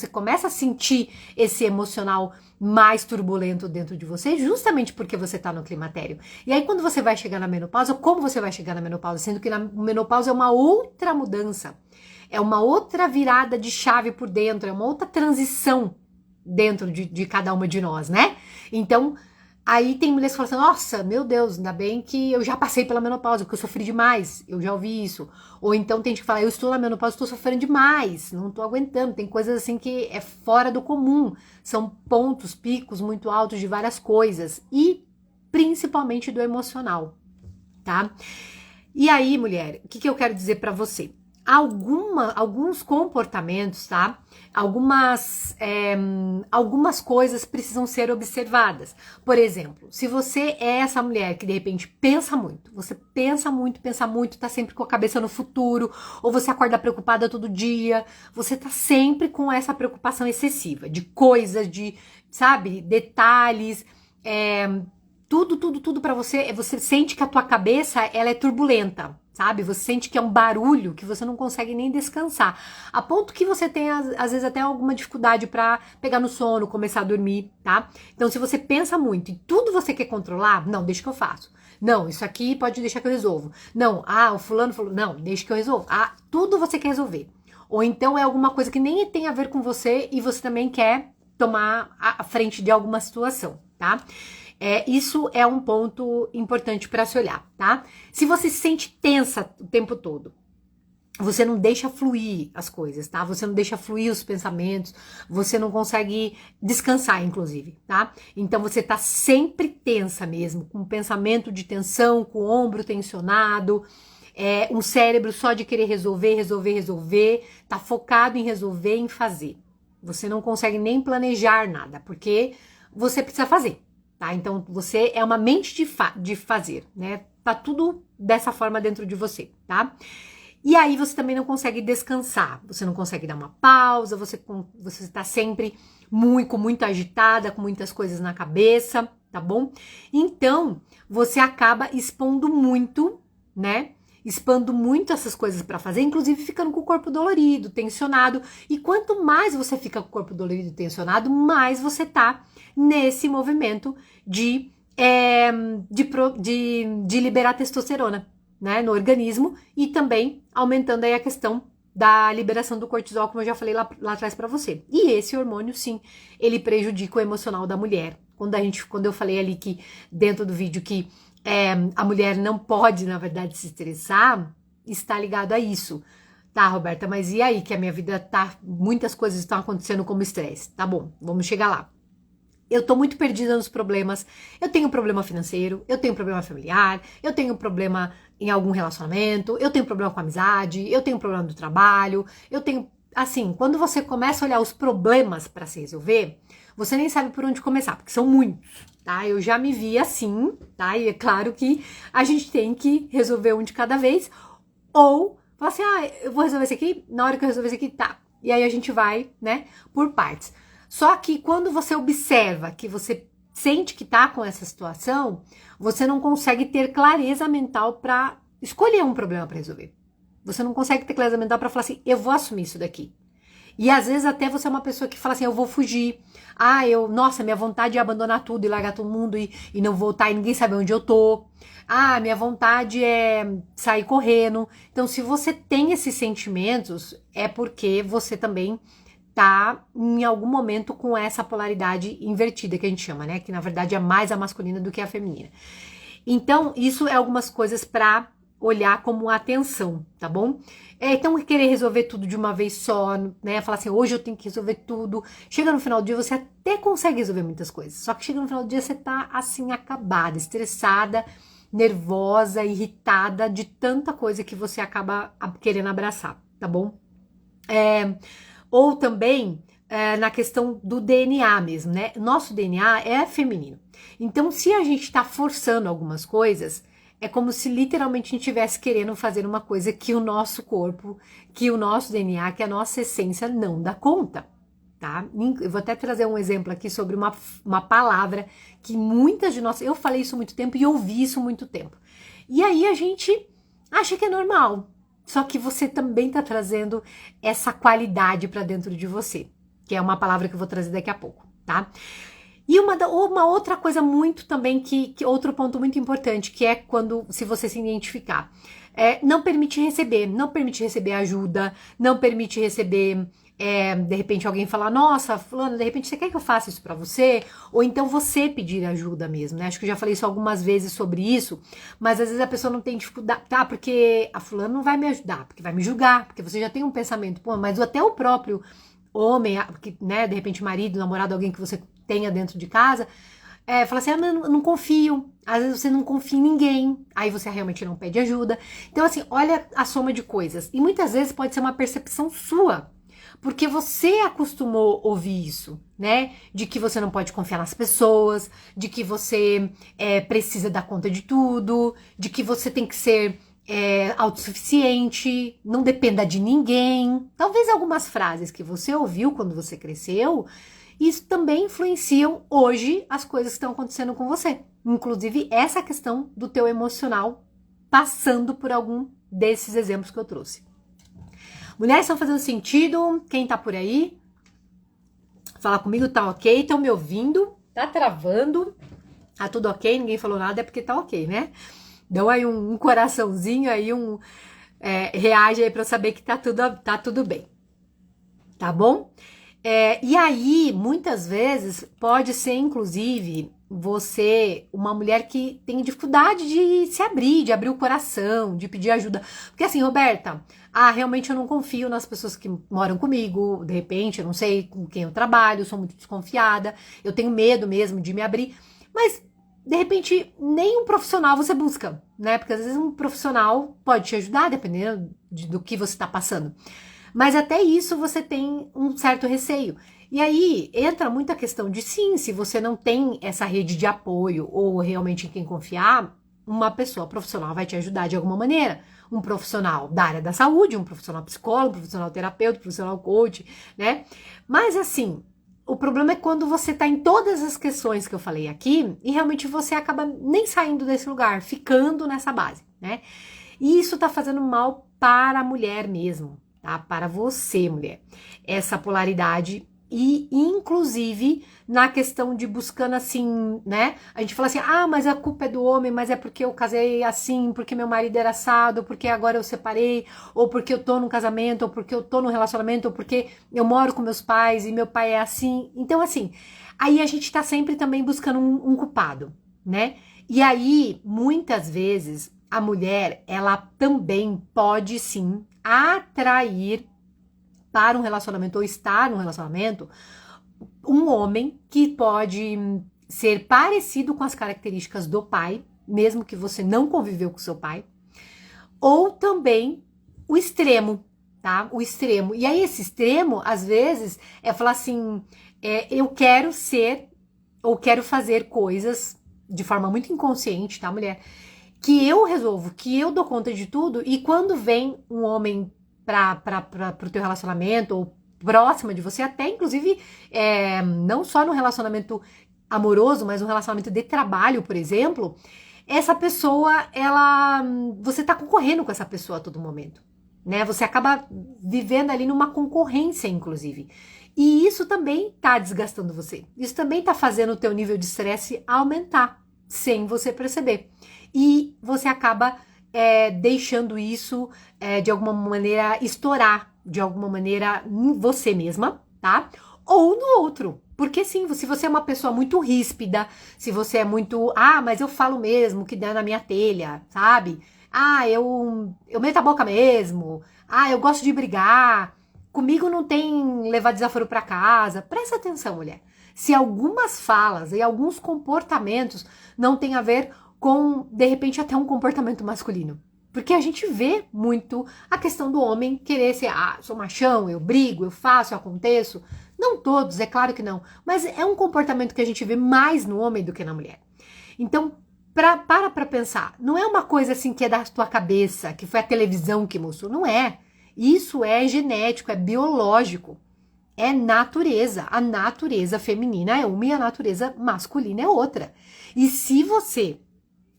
começa a sentir esse emocional mais turbulento dentro de você, justamente porque você tá no climatério. E aí quando você vai chegar na menopausa, como você vai chegar na menopausa? Sendo que na menopausa é uma outra mudança, é uma outra virada de chave por dentro, é uma outra transição dentro de cada uma de nós, né? Então, aí tem mulheres que falam assim, nossa, meu Deus, ainda bem que eu já passei pela menopausa, porque eu sofri demais, eu já ouvi isso. Ou então tem gente que fala, eu estou na menopausa, estou sofrendo demais, não estou aguentando. Tem coisas assim que é fora do comum, são pontos, picos muito altos de várias coisas, e principalmente do emocional, tá? E aí, mulher, o que eu quero dizer pra você? Alguns comportamentos, tá? Algumas coisas precisam ser observadas. Por exemplo, se você é essa mulher que de repente pensa muito, você pensa muito, tá sempre com a cabeça no futuro, ou você acorda preocupada todo dia, você tá sempre com essa preocupação excessiva de coisas, sabe, detalhes, tudo pra você sente que a tua cabeça, ela é turbulenta, sabe? Você sente que é um barulho que você não consegue nem descansar, a ponto que você tem, às vezes, até alguma dificuldade pra pegar no sono, começar a dormir, tá? Então, se você pensa muito e tudo você quer controlar, não, deixa que eu faço. Não, isso aqui pode deixar que eu resolvo. Não, o fulano falou, não, deixa que eu resolvo. Tudo você quer resolver. Ou então é alguma coisa que nem tem a ver com você e você também quer tomar a frente de alguma situação, tá? Isso é um ponto importante para se olhar, tá? Se você se sente tensa o tempo todo, você não deixa fluir as coisas, tá? Você não deixa fluir os pensamentos, você não consegue descansar, inclusive, tá? Então você tá sempre tensa mesmo, com pensamento de tensão, com o ombro tensionado, um cérebro só de querer resolver, tá focado em resolver, em fazer. Você não consegue nem planejar nada, porque você precisa fazer, tá? Então você é uma mente de fazer, né? Tá tudo dessa forma dentro de você, tá? E aí você também não consegue descansar, você não consegue dar uma pausa, você está sempre muito agitada, com muitas coisas na cabeça, tá bom? Então, você acaba expondo muito, né? Expondo muito essas coisas para fazer, inclusive ficando com o corpo dolorido, tensionado. E quanto mais você fica com o corpo dolorido e tensionado, mais você tá nesse movimento de liberar testosterona, né, no organismo, e também aumentando aí a questão da liberação do cortisol, como eu já falei lá atrás para você. E esse hormônio, sim, ele prejudica o emocional da mulher. Quando eu falei ali que dentro do vídeo que a mulher não pode, na verdade, se estressar, está ligado a isso. Tá, Roberta, mas e aí que a minha vida muitas coisas estão acontecendo como estresse. Tá bom, vamos chegar lá. Eu tô muito perdida nos problemas. Eu tenho problema financeiro, eu tenho problema familiar, eu tenho problema em algum relacionamento, eu tenho problema com a amizade, eu tenho problema do trabalho, eu tenho... Assim, quando você começa a olhar os problemas para se resolver, você nem sabe por onde começar, porque são muitos, tá? Eu já me vi assim, tá? E é claro que a gente tem que resolver um de cada vez, ou falar assim, eu vou resolver esse aqui, na hora que eu resolver esse aqui, tá. E aí a gente vai, né, por partes. Só que quando você observa, que você sente que tá com essa situação, você não consegue ter clareza mental para escolher um problema para resolver. Você não consegue ter clareza mental para falar assim, eu vou assumir isso daqui. E às vezes até você é uma pessoa que fala assim, eu vou fugir. Nossa, minha vontade é abandonar tudo e largar todo mundo e não voltar e ninguém sabe onde eu tô. Minha vontade é sair correndo. Então, se você tem esses sentimentos, é porque você também tá em algum momento com essa polaridade invertida que a gente chama, né? Que na verdade é mais a masculina do que a feminina. Então, isso é algumas coisas para olhar como atenção, tá bom? Então, querer resolver tudo de uma vez só, né? Falar assim, hoje eu tenho que resolver tudo. Chega no final do dia, você até consegue resolver muitas coisas. Só que chega no final do dia, você tá assim, acabada, estressada, nervosa, irritada de tanta coisa que você acaba querendo abraçar, tá bom? Ou também na questão do DNA mesmo, né? Nosso DNA é feminino. Então, se a gente tá forçando algumas coisas, é como se literalmente a gente estivesse querendo fazer uma coisa que o nosso corpo, que o nosso DNA, que a nossa essência não dá conta, tá? Eu vou até trazer um exemplo aqui sobre uma palavra que muitas de nós... Eu falei isso há muito tempo e ouvi isso há muito tempo. E aí a gente acha que é normal. Só que você também tá trazendo essa qualidade para dentro de você, que é uma palavra que eu vou trazer daqui a pouco, tá? E uma outra coisa muito também, outro ponto muito importante, que é se você se identificar, não permite receber ajuda, não permite receber, de repente alguém falar, nossa, fulano, de repente você quer que eu faça isso pra você? Ou então você pedir ajuda mesmo, né? Acho que eu já falei isso algumas vezes sobre isso, mas às vezes a pessoa não tem dificuldade, tá? Porque a fulano não vai me ajudar, porque vai me julgar, porque você já tem um pensamento, pô, mas até o próprio homem, né, de repente marido, namorado, alguém que você tenha dentro de casa, fala assim, eu não confio, às vezes você não confia em ninguém, aí você realmente não pede ajuda. Então assim, olha a soma de coisas, e muitas vezes pode ser uma percepção sua, porque você acostumou a ouvir isso, né, de que você não pode confiar nas pessoas, de que você precisa dar conta de tudo, de que você tem que ser autossuficiente, não dependa de ninguém. Talvez algumas frases que você ouviu quando você cresceu, isso também influenciam hoje as coisas que estão acontecendo com você. Inclusive essa questão do teu emocional passando por algum desses exemplos que eu trouxe. Mulheres estão fazendo sentido? Quem tá por aí? Fala comigo, tá ok? Estão me ouvindo? Tá travando? Tá tudo ok? Ninguém falou nada, é porque tá ok, né? Dão aí um coraçãozinho, aí reage aí pra eu saber que tá tudo bem. Tá bom? E aí, muitas vezes, pode ser, inclusive, você, uma mulher que tem dificuldade de se abrir, de abrir o coração, de pedir ajuda. Porque assim, Roberta, realmente eu não confio nas pessoas que moram comigo, de repente, eu não sei com quem eu trabalho, eu sou muito desconfiada, eu tenho medo mesmo de me abrir. Mas, de repente, nem um profissional você busca, né? Porque às vezes um profissional pode te ajudar, dependendo do que você está passando. Mas até isso você tem um certo receio. E aí entra muita questão de sim, se você não tem essa rede de apoio ou realmente em quem confiar, uma pessoa profissional vai te ajudar de alguma maneira. Um profissional da área da saúde, um profissional psicólogo, um profissional terapeuta, um profissional coach, né? Mas assim, o problema é quando você tá em todas as questões que eu falei aqui e realmente você acaba nem saindo desse lugar, ficando nessa base, né? E isso tá fazendo mal para a mulher mesmo, tá? Para você, mulher. Essa polaridade e, inclusive, na questão de buscando assim, né? A gente fala assim, mas a culpa é do homem, mas é porque eu casei assim, porque meu marido era assado, porque agora eu separei, ou porque eu tô num casamento, ou porque eu tô num relacionamento, ou porque eu moro com meus pais e meu pai é assim. Então, assim, aí a gente tá sempre também buscando um culpado, né? E aí, muitas vezes, a mulher, ela também pode sim atrair para um relacionamento ou estar num relacionamento um homem que pode ser parecido com as características do pai, mesmo que você não conviveu com seu pai, ou também o extremo, tá? O extremo. E aí esse extremo, às vezes, é falar assim, eu quero ser ou quero fazer coisas de forma muito inconsciente, tá, mulher? Que eu resolvo, que eu dou conta de tudo, e quando vem um homem pro teu relacionamento, ou próxima de você, até inclusive, não só no relacionamento amoroso, mas no relacionamento de trabalho, por exemplo, essa pessoa, você tá concorrendo com essa pessoa a todo momento, né? Você acaba vivendo ali numa concorrência, inclusive. E isso também tá desgastando você. Isso também tá fazendo o teu nível de estresse aumentar, sem você perceber. E você acaba deixando isso de alguma maneira estourar, de alguma maneira em você mesma, tá? Ou no outro. Porque sim, se você é uma pessoa muito ríspida, se você é muito, mas eu falo mesmo que dá na minha telha, sabe? Eu meto a boca mesmo. Eu gosto de brigar. Comigo não tem levar desaforo pra casa. Presta atenção, mulher. Se algumas falas e alguns comportamentos não têm a ver com, de repente, até um comportamento masculino. Porque a gente vê muito a questão do homem querer ser, sou machão, eu brigo, eu faço, eu aconteço. Não todos, é claro que não. Mas é um comportamento que a gente vê mais no homem do que na mulher. Então, para pensar. Não é uma coisa assim que é da tua cabeça, que foi a televisão que mostrou. Não é. Isso é genético, é biológico. É natureza. A natureza feminina é uma e a natureza masculina é outra. E se você,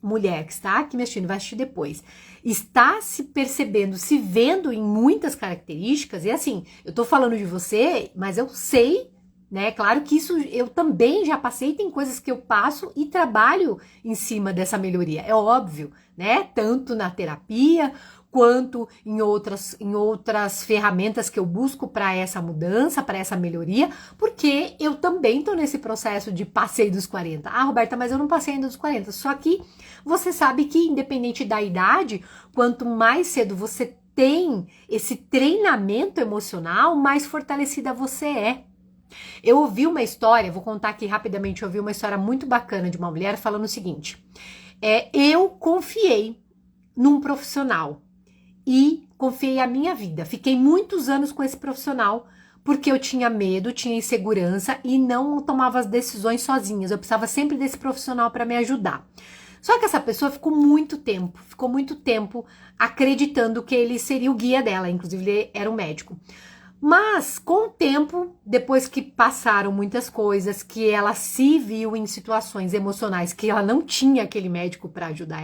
mulher que está aqui me assistindo, vai assistir depois, está se percebendo, se vendo em muitas características, e assim, eu tô falando de você, mas eu sei, né? Claro que isso eu também já passei, tem coisas que eu passo e trabalho em cima dessa melhoria, é óbvio, né? Tanto na terapia quanto em outras ferramentas que eu busco para essa mudança, para essa melhoria, porque eu também tô nesse processo de passei dos 40. Roberta, mas eu não passei ainda dos 40. Só que você sabe que, independente da idade, quanto mais cedo você tem esse treinamento emocional, mais fortalecida você é. Eu ouvi uma história, vou contar aqui rapidamente, eu ouvi uma história muito bacana de uma mulher falando o seguinte: eu confiei num profissional e confiei a minha vida. Fiquei muitos anos com esse profissional porque eu tinha medo, tinha insegurança e não tomava as decisões sozinhas. Eu precisava sempre desse profissional para me ajudar. Só que essa pessoa ficou muito tempo acreditando que ele seria o guia dela, inclusive ele era um médico. Mas, com o tempo, depois que passaram muitas coisas, que ela se viu em situações emocionais que ela não tinha aquele médico para ajudar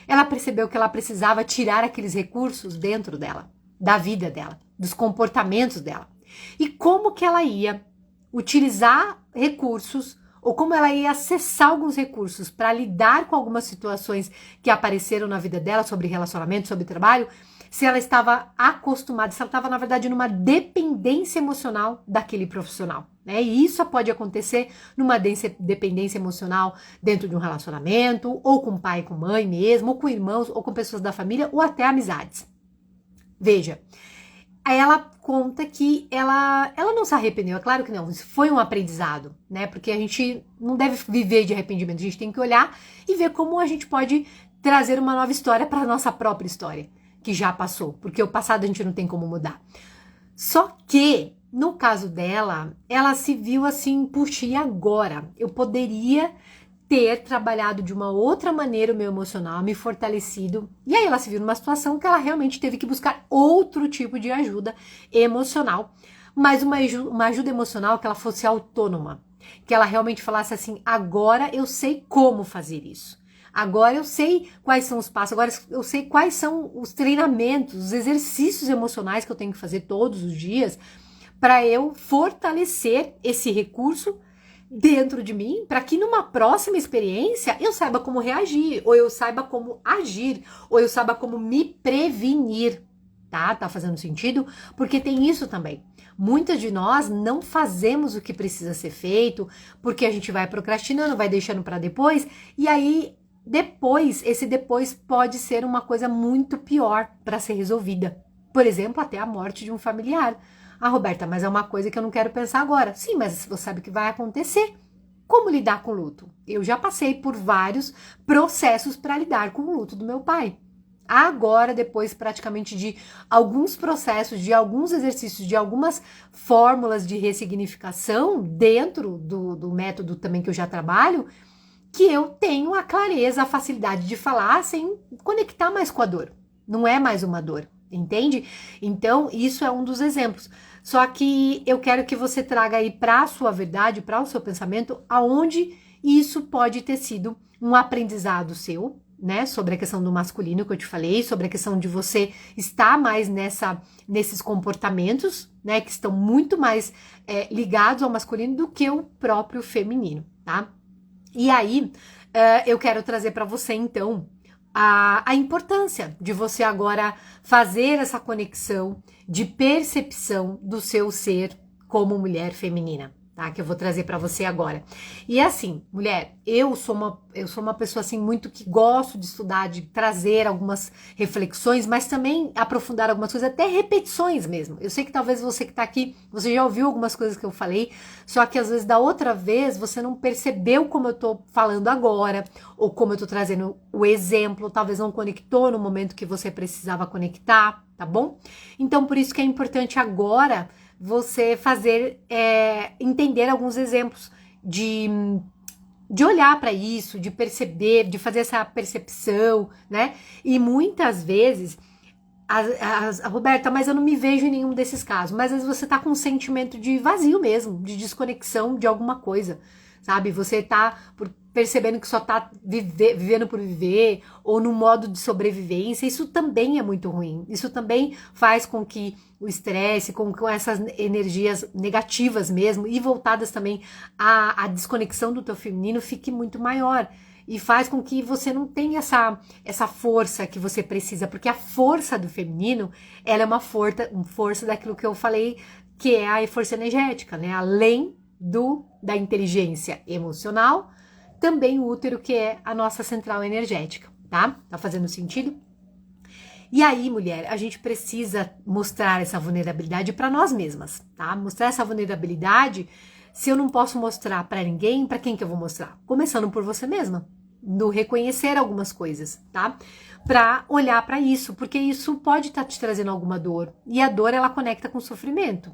ela percebeu que ela precisava tirar aqueles recursos dentro dela, da vida dela, dos comportamentos dela. E como que ela ia utilizar recursos, ou como ela ia acessar alguns recursos para lidar com algumas situações que apareceram na vida dela, sobre relacionamento, sobre trabalho, se ela estava acostumada, se ela estava, na verdade, numa dependência emocional daquele profissional, né? E isso pode acontecer numa dependência emocional dentro de um relacionamento, ou com pai e com mãe mesmo, ou com irmãos, ou com pessoas da família, ou até amizades. Veja, aí ela conta que ela não se arrependeu, é claro que não, isso foi um aprendizado, né? Porque a gente não deve viver de arrependimento, a gente tem que olhar e ver como a gente pode trazer uma nova história para a nossa própria história, que já passou, porque o passado a gente não tem como mudar. Só que, no caso dela, ela se viu assim, puxa, e agora? Eu poderia ter trabalhado de uma outra maneira o meu emocional, me fortalecido. E aí ela se viu numa situação que ela realmente teve que buscar outro tipo de ajuda emocional, mas uma ajuda emocional que ela fosse autônoma, que ela realmente falasse assim: agora eu sei como fazer isso. Agora eu sei quais são os passos, agora eu sei quais são os treinamentos, os exercícios emocionais que eu tenho que fazer todos os dias para eu fortalecer esse recurso dentro de mim, para que numa próxima experiência eu saiba como reagir, ou eu saiba como agir, ou eu saiba como me prevenir, tá? Tá fazendo sentido? Porque tem isso também. Muitas de nós não fazemos o que precisa ser feito, porque a gente vai procrastinando, vai deixando para depois, e aí depois, esse depois pode ser uma coisa muito pior para ser resolvida. Por exemplo, até a morte de um familiar. Ah, Roberta, mas é uma coisa que eu não quero pensar agora. Sim, mas você sabe que vai acontecer. Como lidar com o luto? Eu já passei por vários processos para lidar com o luto do meu pai. Agora, depois praticamente de alguns processos, de alguns exercícios, de algumas fórmulas de ressignificação dentro do método também que eu já trabalho, que eu tenho a clareza, a facilidade de falar sem conectar mais com a dor. Não é mais uma dor, entende? Então, isso é um dos exemplos. Só que eu quero que você traga aí para a sua verdade, para o seu pensamento, aonde isso pode ter sido um aprendizado seu, né? Sobre a questão do masculino que eu te falei, sobre a questão de você estar mais nesses comportamentos, né? Que estão muito mais ligados ao masculino do que o próprio feminino, tá? E aí, eu quero trazer para você, então, a importância de você agora fazer essa conexão de percepção do seu ser como mulher feminina, tá? Que eu vou trazer para você agora. E assim, mulher, eu sou uma pessoa assim muito que gosto de estudar, de trazer algumas reflexões, mas também aprofundar algumas coisas, até repetições mesmo. Eu sei que talvez você que tá aqui, você já ouviu algumas coisas que eu falei, só que às vezes da outra vez você não percebeu como eu tô falando agora, ou como eu tô trazendo o exemplo, talvez não conectou no momento que você precisava conectar, tá bom? Então por isso que é importante agora você fazer, entender alguns exemplos de olhar para isso, de perceber, de fazer essa percepção, né? E muitas vezes, a Roberta, mas eu não me vejo em nenhum desses casos. Mas às vezes você tá com um sentimento de vazio mesmo, de desconexão de alguma coisa, sabe? Você tá percebendo que só tá vivendo por viver, ou no modo de sobrevivência. Isso também é muito ruim. Isso também faz com que o estresse, com essas energias negativas mesmo, e voltadas também à desconexão do teu feminino, fique muito maior. E faz com que você não tenha essa força que você precisa, porque a força do feminino, ela é uma força daquilo que eu falei, que é a força energética, né? Além da inteligência emocional, também o útero, que é a nossa central energética, tá? Tá fazendo sentido? E aí, mulher, a gente precisa mostrar essa vulnerabilidade para nós mesmas, tá? Mostrar essa vulnerabilidade, se eu não posso mostrar para ninguém, para quem que eu vou mostrar? Começando por você mesma, no reconhecer algumas coisas, tá? Para olhar para isso, porque isso pode estar te trazendo alguma dor, e a dor ela conecta com o sofrimento.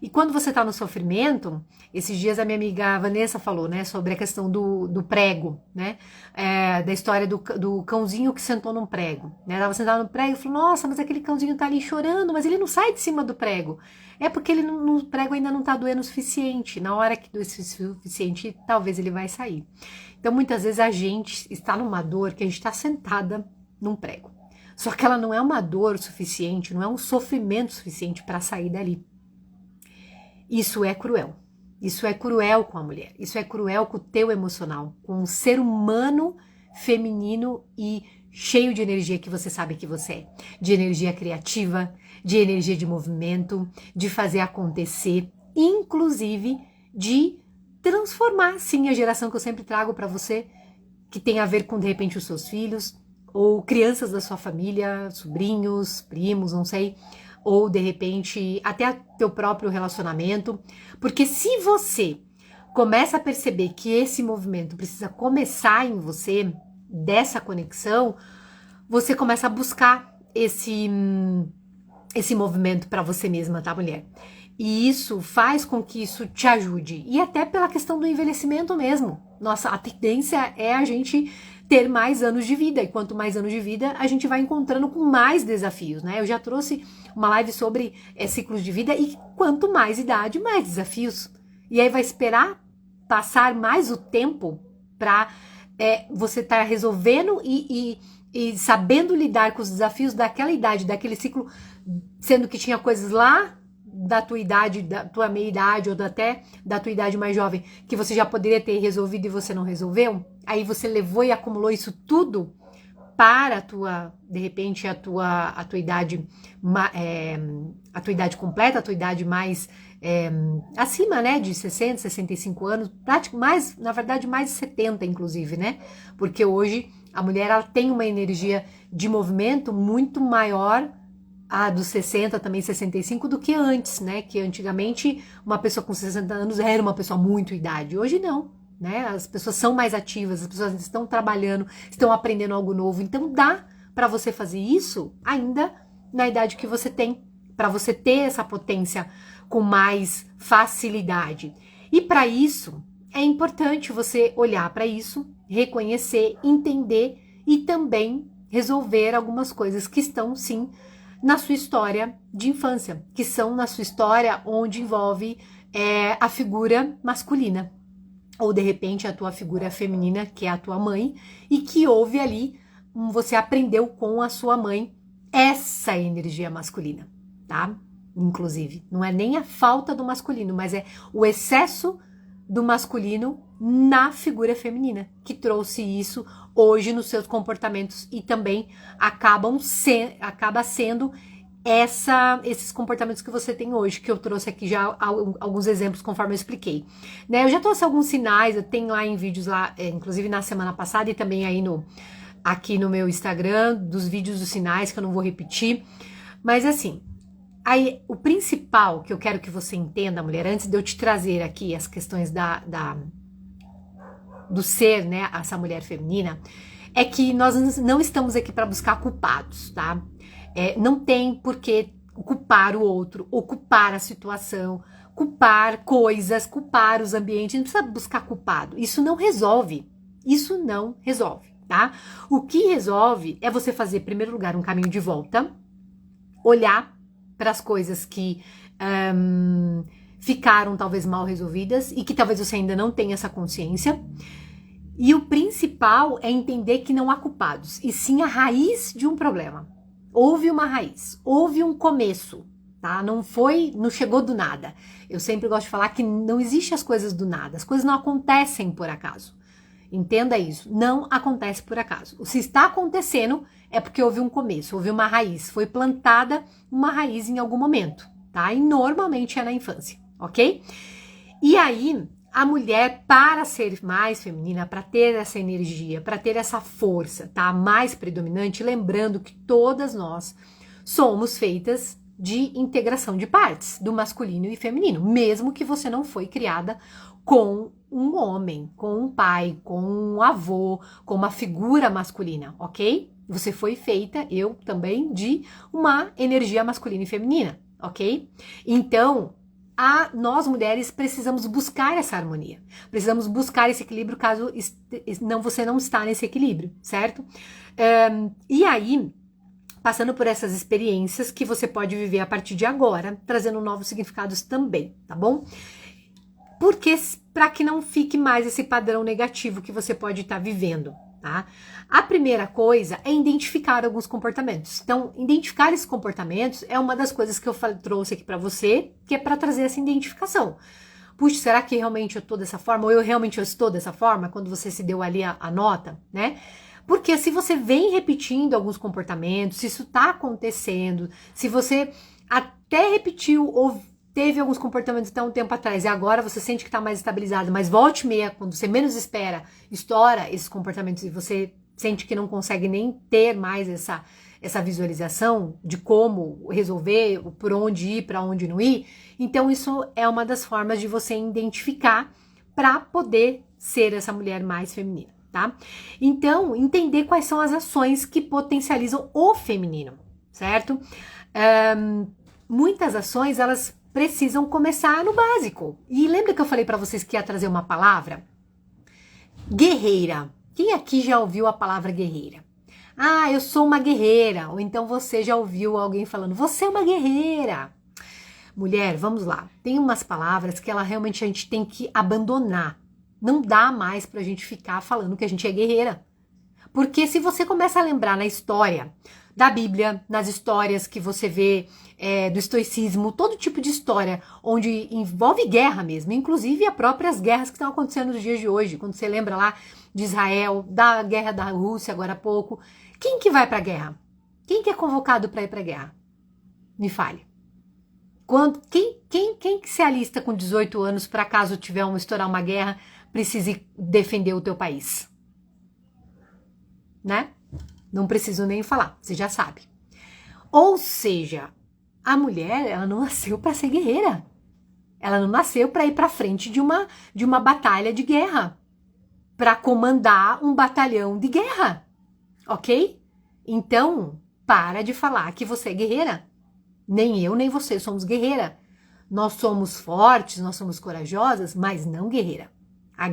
E quando você tá no sofrimento, esses dias a minha amiga Vanessa falou, né, sobre a questão do prego, né, da história do cãozinho que sentou num prego, né, ela tava sentada no prego e falou, nossa, mas aquele cãozinho tá ali chorando, mas ele não sai de cima do prego. É porque ele no prego ainda não tá doendo o suficiente, na hora que doer o suficiente, talvez ele vai sair. Então, muitas vezes a gente está numa dor que a gente está sentada num prego. Só que ela não é uma dor suficiente, não é um sofrimento suficiente para sair dali. Isso é cruel. Isso é cruel com a mulher. Isso é cruel com o teu emocional, com o ser humano feminino e cheio de energia que você sabe que você é, de energia criativa, de energia de movimento, de fazer acontecer, inclusive de transformar, sim, a geração que eu sempre trago para você, que tem a ver com, de repente, os seus filhos, ou crianças da sua família, sobrinhos, primos, não sei, ou, de repente, até teu próprio relacionamento, porque se você começa a perceber que esse movimento precisa começar em você, dessa conexão, você começa a buscar esse movimento para você mesma, tá, mulher? E isso faz com que isso te ajude. E até pela questão do envelhecimento mesmo. Nossa, a tendência é a gente ter mais anos de vida. E quanto mais anos de vida, a gente vai encontrando com mais desafios, né? Eu já trouxe uma live sobre ciclos de vida e quanto mais idade, mais desafios. E aí vai esperar passar mais o tempo para você estar resolvendo e sabendo lidar com os desafios daquela idade, daquele ciclo, sendo que tinha coisas lá da tua idade, da tua meia-idade ou até da tua idade mais jovem, que você já poderia ter resolvido e você não resolveu, aí você levou e acumulou isso tudo para a tua, de repente, a tua idade, a tua idade completa, a tua idade mais acima, né, de 60, 65 anos, mais, na verdade, mais de 70, inclusive, né, porque hoje a mulher, ela tem uma energia de movimento muito maior, a dos 60, também 65, do que antes, né? Que antigamente uma pessoa com 60 anos era uma pessoa muito idade. Hoje não, né? As pessoas são mais ativas, as pessoas estão trabalhando, estão aprendendo algo novo. Então dá para você fazer isso ainda na idade que você tem, para você ter essa potência com mais facilidade. E para isso é importante você olhar para isso, reconhecer, entender e também resolver algumas coisas que estão sim na sua história de infância, que são na sua história onde envolve a figura masculina, ou de repente a tua figura feminina, que é a tua mãe, e que houve ali, você aprendeu com a sua mãe essa energia masculina, tá? Inclusive, não é nem a falta do masculino, mas é o excesso do masculino na figura feminina, que trouxe isso hoje nos seus comportamentos e também acaba sendo esses comportamentos que você tem hoje, que eu trouxe aqui já alguns exemplos conforme eu expliquei. Né? Eu já trouxe alguns sinais, eu tenho lá em vídeos lá, inclusive na semana passada e também aí aqui no meu Instagram, dos vídeos dos sinais, que eu não vou repetir, mas assim, aí, o principal que eu quero que você entenda, mulher, antes de eu te trazer aqui as questões do ser, né, essa mulher feminina, é que nós não estamos aqui para buscar culpados, tá? Não tem por que culpar o outro, ou culpar a situação, culpar coisas, culpar os ambientes, não precisa buscar culpado. Isso não resolve, tá? O que resolve é você fazer, em primeiro lugar, um caminho de volta, olhar para as coisas que ficaram talvez mal resolvidas e que talvez você ainda não tenha essa consciência. E o principal é entender que não há culpados, e sim a raiz de um problema. Houve uma raiz, houve um começo, tá? Não chegou do nada. Eu sempre gosto de falar que não existe as coisas do nada, as coisas não acontecem por acaso. Entenda isso, não acontece por acaso. Se está acontecendo, é porque houve um começo, houve uma raiz, foi plantada uma raiz em algum momento, tá? E normalmente é na infância, ok? E aí, a mulher, para ser mais feminina, para ter essa energia, para ter essa força, tá? Mais predominante, lembrando que todas nós somos feitas de integração de partes, do masculino e feminino, mesmo que você não foi criada com um homem, com um pai, com um avô, com uma figura masculina, ok? Você foi feita, eu também, de uma energia masculina e feminina, ok? Então, nós mulheres precisamos buscar essa harmonia, precisamos buscar esse equilíbrio caso você não está nesse equilíbrio, certo? E aí, passando por essas experiências que você pode viver a partir de agora, trazendo novos significados também, tá bom? Porque para que não fique mais esse padrão negativo que você pode estar vivendo, tá? A primeira coisa é identificar alguns comportamentos. Então, identificar esses comportamentos é uma das coisas que eu trouxe aqui para você, que é para trazer essa identificação. Puxa, será que realmente eu estou dessa forma? Ou eu realmente estou dessa forma? Quando você se deu ali a nota, né? Porque se você vem repetindo alguns comportamentos, se isso tá acontecendo, se você até repetiu ou teve alguns comportamentos até um tempo atrás e agora você sente que tá mais estabilizado, mas volte e meia, quando você menos espera, estoura esses comportamentos e você sente que não consegue nem ter mais essa visualização de como resolver, por onde ir, para onde não ir, então isso é uma das formas de você identificar para poder ser essa mulher mais feminina, tá? Então, entender quais são as ações que potencializam o feminino, certo? Muitas ações, elas precisam começar no básico. E lembra que eu falei para vocês que ia trazer uma palavra? Guerreira. Quem aqui já ouviu a palavra guerreira? Ah, eu sou uma guerreira. Ou então você já ouviu alguém falando, você é uma guerreira. Mulher, vamos lá. Tem umas palavras que ela realmente a gente tem que abandonar. Não dá mais pra gente ficar falando que a gente é guerreira. Porque se você começa a lembrar na história da Bíblia, nas histórias que você vê do estoicismo, todo tipo de história onde envolve guerra mesmo, inclusive as próprias guerras que estão acontecendo nos dias de hoje, quando você lembra lá de Israel, da guerra da Rússia agora há pouco, quem que vai pra guerra? Quem que é convocado para ir pra guerra? Me fale. Quem que se alista com 18 anos para caso estourar uma guerra, precise defender o teu país? Né? Não preciso nem falar, você já sabe. Ou seja, a mulher, ela não nasceu para ser guerreira. Ela não nasceu para ir para frente de uma batalha de guerra, para comandar um batalhão de guerra, ok? Então, para de falar que você é guerreira. Nem eu, nem você somos guerreira. Nós somos fortes, nós somos corajosas, mas não guerreira. A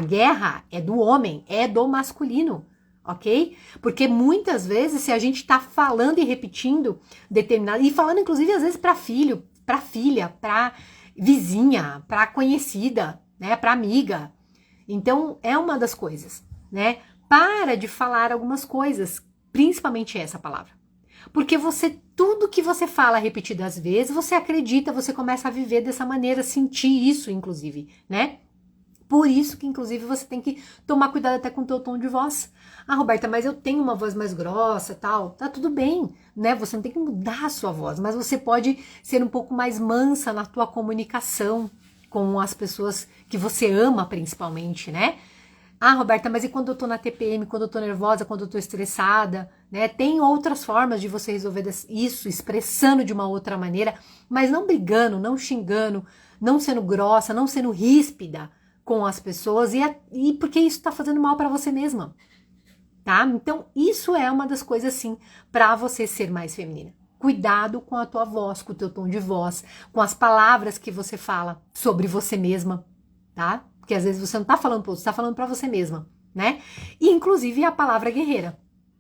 guerra é do homem, é do masculino, ok? Porque muitas vezes, se a gente tá falando e repetindo determinado, e falando inclusive às vezes para filho, para filha, para vizinha, para conhecida, né, para amiga. Então, é uma das coisas, né? Para de falar algumas coisas, principalmente essa palavra. Porque tudo que você fala repetidas vezes, você acredita, você começa a viver dessa maneira, sentir isso, inclusive, né? Por isso que, inclusive, você tem que tomar cuidado até com o teu tom de voz. Ah, Roberta, mas eu tenho uma voz mais grossa, tal. Tá tudo bem, né? Você não tem que mudar a sua voz, mas você pode ser um pouco mais mansa na tua comunicação com as pessoas que você ama, principalmente, né? Ah, Roberta, mas e quando eu tô na TPM, quando eu tô nervosa, quando eu tô estressada, né? Tem outras formas de você resolver isso, expressando de uma outra maneira, mas não brigando, não xingando, não sendo grossa, não sendo ríspida com as pessoas, e porque isso tá fazendo mal pra você mesma, tá? Então, isso é uma das coisas, assim, pra você ser mais feminina. Cuidado com a tua voz, com o teu tom de voz, com as palavras que você fala sobre você mesma, tá? Porque às vezes você não tá falando pro outro, você tá falando pra você mesma, né? E inclusive a palavra guerreira,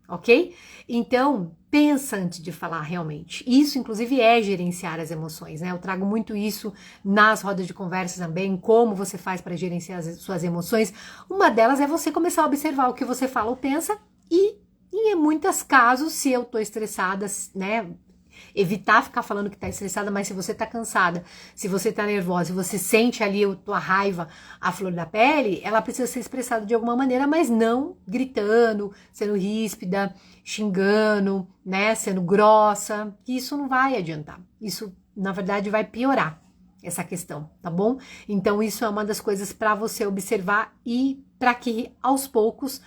ok? Então, pensa antes de falar realmente. Isso, inclusive, é gerenciar as emoções, né? Eu trago muito isso nas rodas de conversa também, como você faz para gerenciar as suas emoções. Uma delas é você começar a observar o que você fala ou pensa e, em muitos casos, se eu tô estressada, né? Evitar ficar falando que tá estressada, mas se você tá cansada, se você tá nervosa, se você sente ali a tua raiva à flor da pele, ela precisa ser expressada de alguma maneira, mas não gritando, sendo ríspida, xingando, né, sendo grossa, que isso não vai adiantar. Isso, na verdade, vai piorar essa questão, tá bom? Então, isso é uma das coisas para você observar e para que, aos poucos,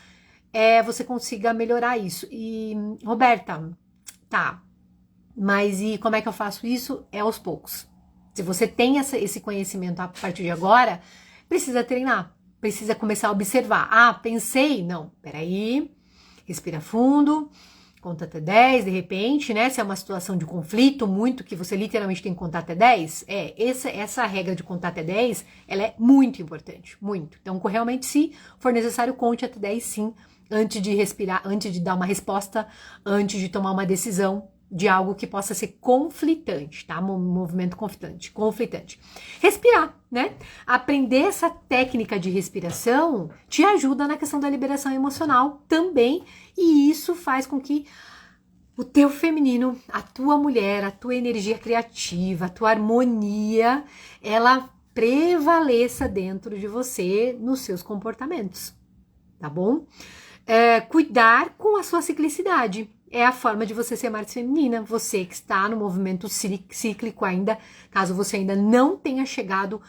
você consiga melhorar isso. E, Roberta, tá... Mas e como é que eu faço isso? É aos poucos. Se você tem esse conhecimento a partir de agora, precisa treinar, precisa começar a observar. Ah, pensei? Não, peraí, respira fundo, conta até 10, de repente, né? Se é uma situação de conflito muito, que você literalmente tem que contar até 10, essa regra de contar até 10, ela é muito importante, muito. Então, realmente, se for necessário, conte até 10 sim, antes de respirar, antes de dar uma resposta, antes de tomar uma decisão, de algo que possa ser conflitante, tá? Um movimento conflitante. Respirar, né? Aprender essa técnica de respiração te ajuda na questão da liberação emocional também, e isso faz com que o teu feminino, a tua mulher, a tua energia criativa, a tua harmonia, ela prevaleça dentro de você nos seus comportamentos, tá bom? cuidar com a sua ciclicidade. É a forma de você ser mais feminina. Você que está no movimento cíclico ainda, caso você ainda não tenha chegado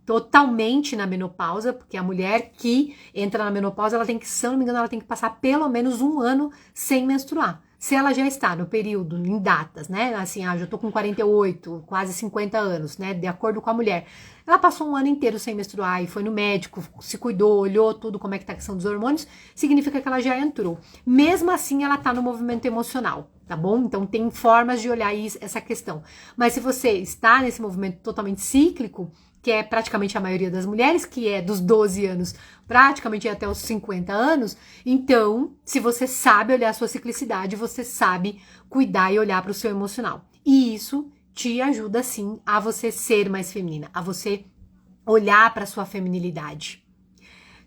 totalmente na menopausa, porque a mulher que entra na menopausa, ela tem que, se eu não me engano, ela tem que passar pelo menos 1 ano sem menstruar. Se ela já está no período, em datas, né? Assim, já tô com 48, quase 50 anos, né? De acordo com a mulher. Ela passou 1 ano inteiro sem menstruar e foi no médico, se cuidou, olhou tudo, como é que tá a questão dos hormônios, significa que ela já entrou. Mesmo assim, ela tá no movimento emocional, tá bom? Então, tem formas de olhar essa questão. Mas se você está nesse movimento totalmente cíclico, que é praticamente a maioria das mulheres, que é dos 12 anos praticamente até os 50 anos, então, se você sabe olhar a sua ciclicidade, você sabe cuidar e olhar para o seu emocional. E isso te ajuda, sim, a você ser mais feminina, a você olhar para a sua feminilidade.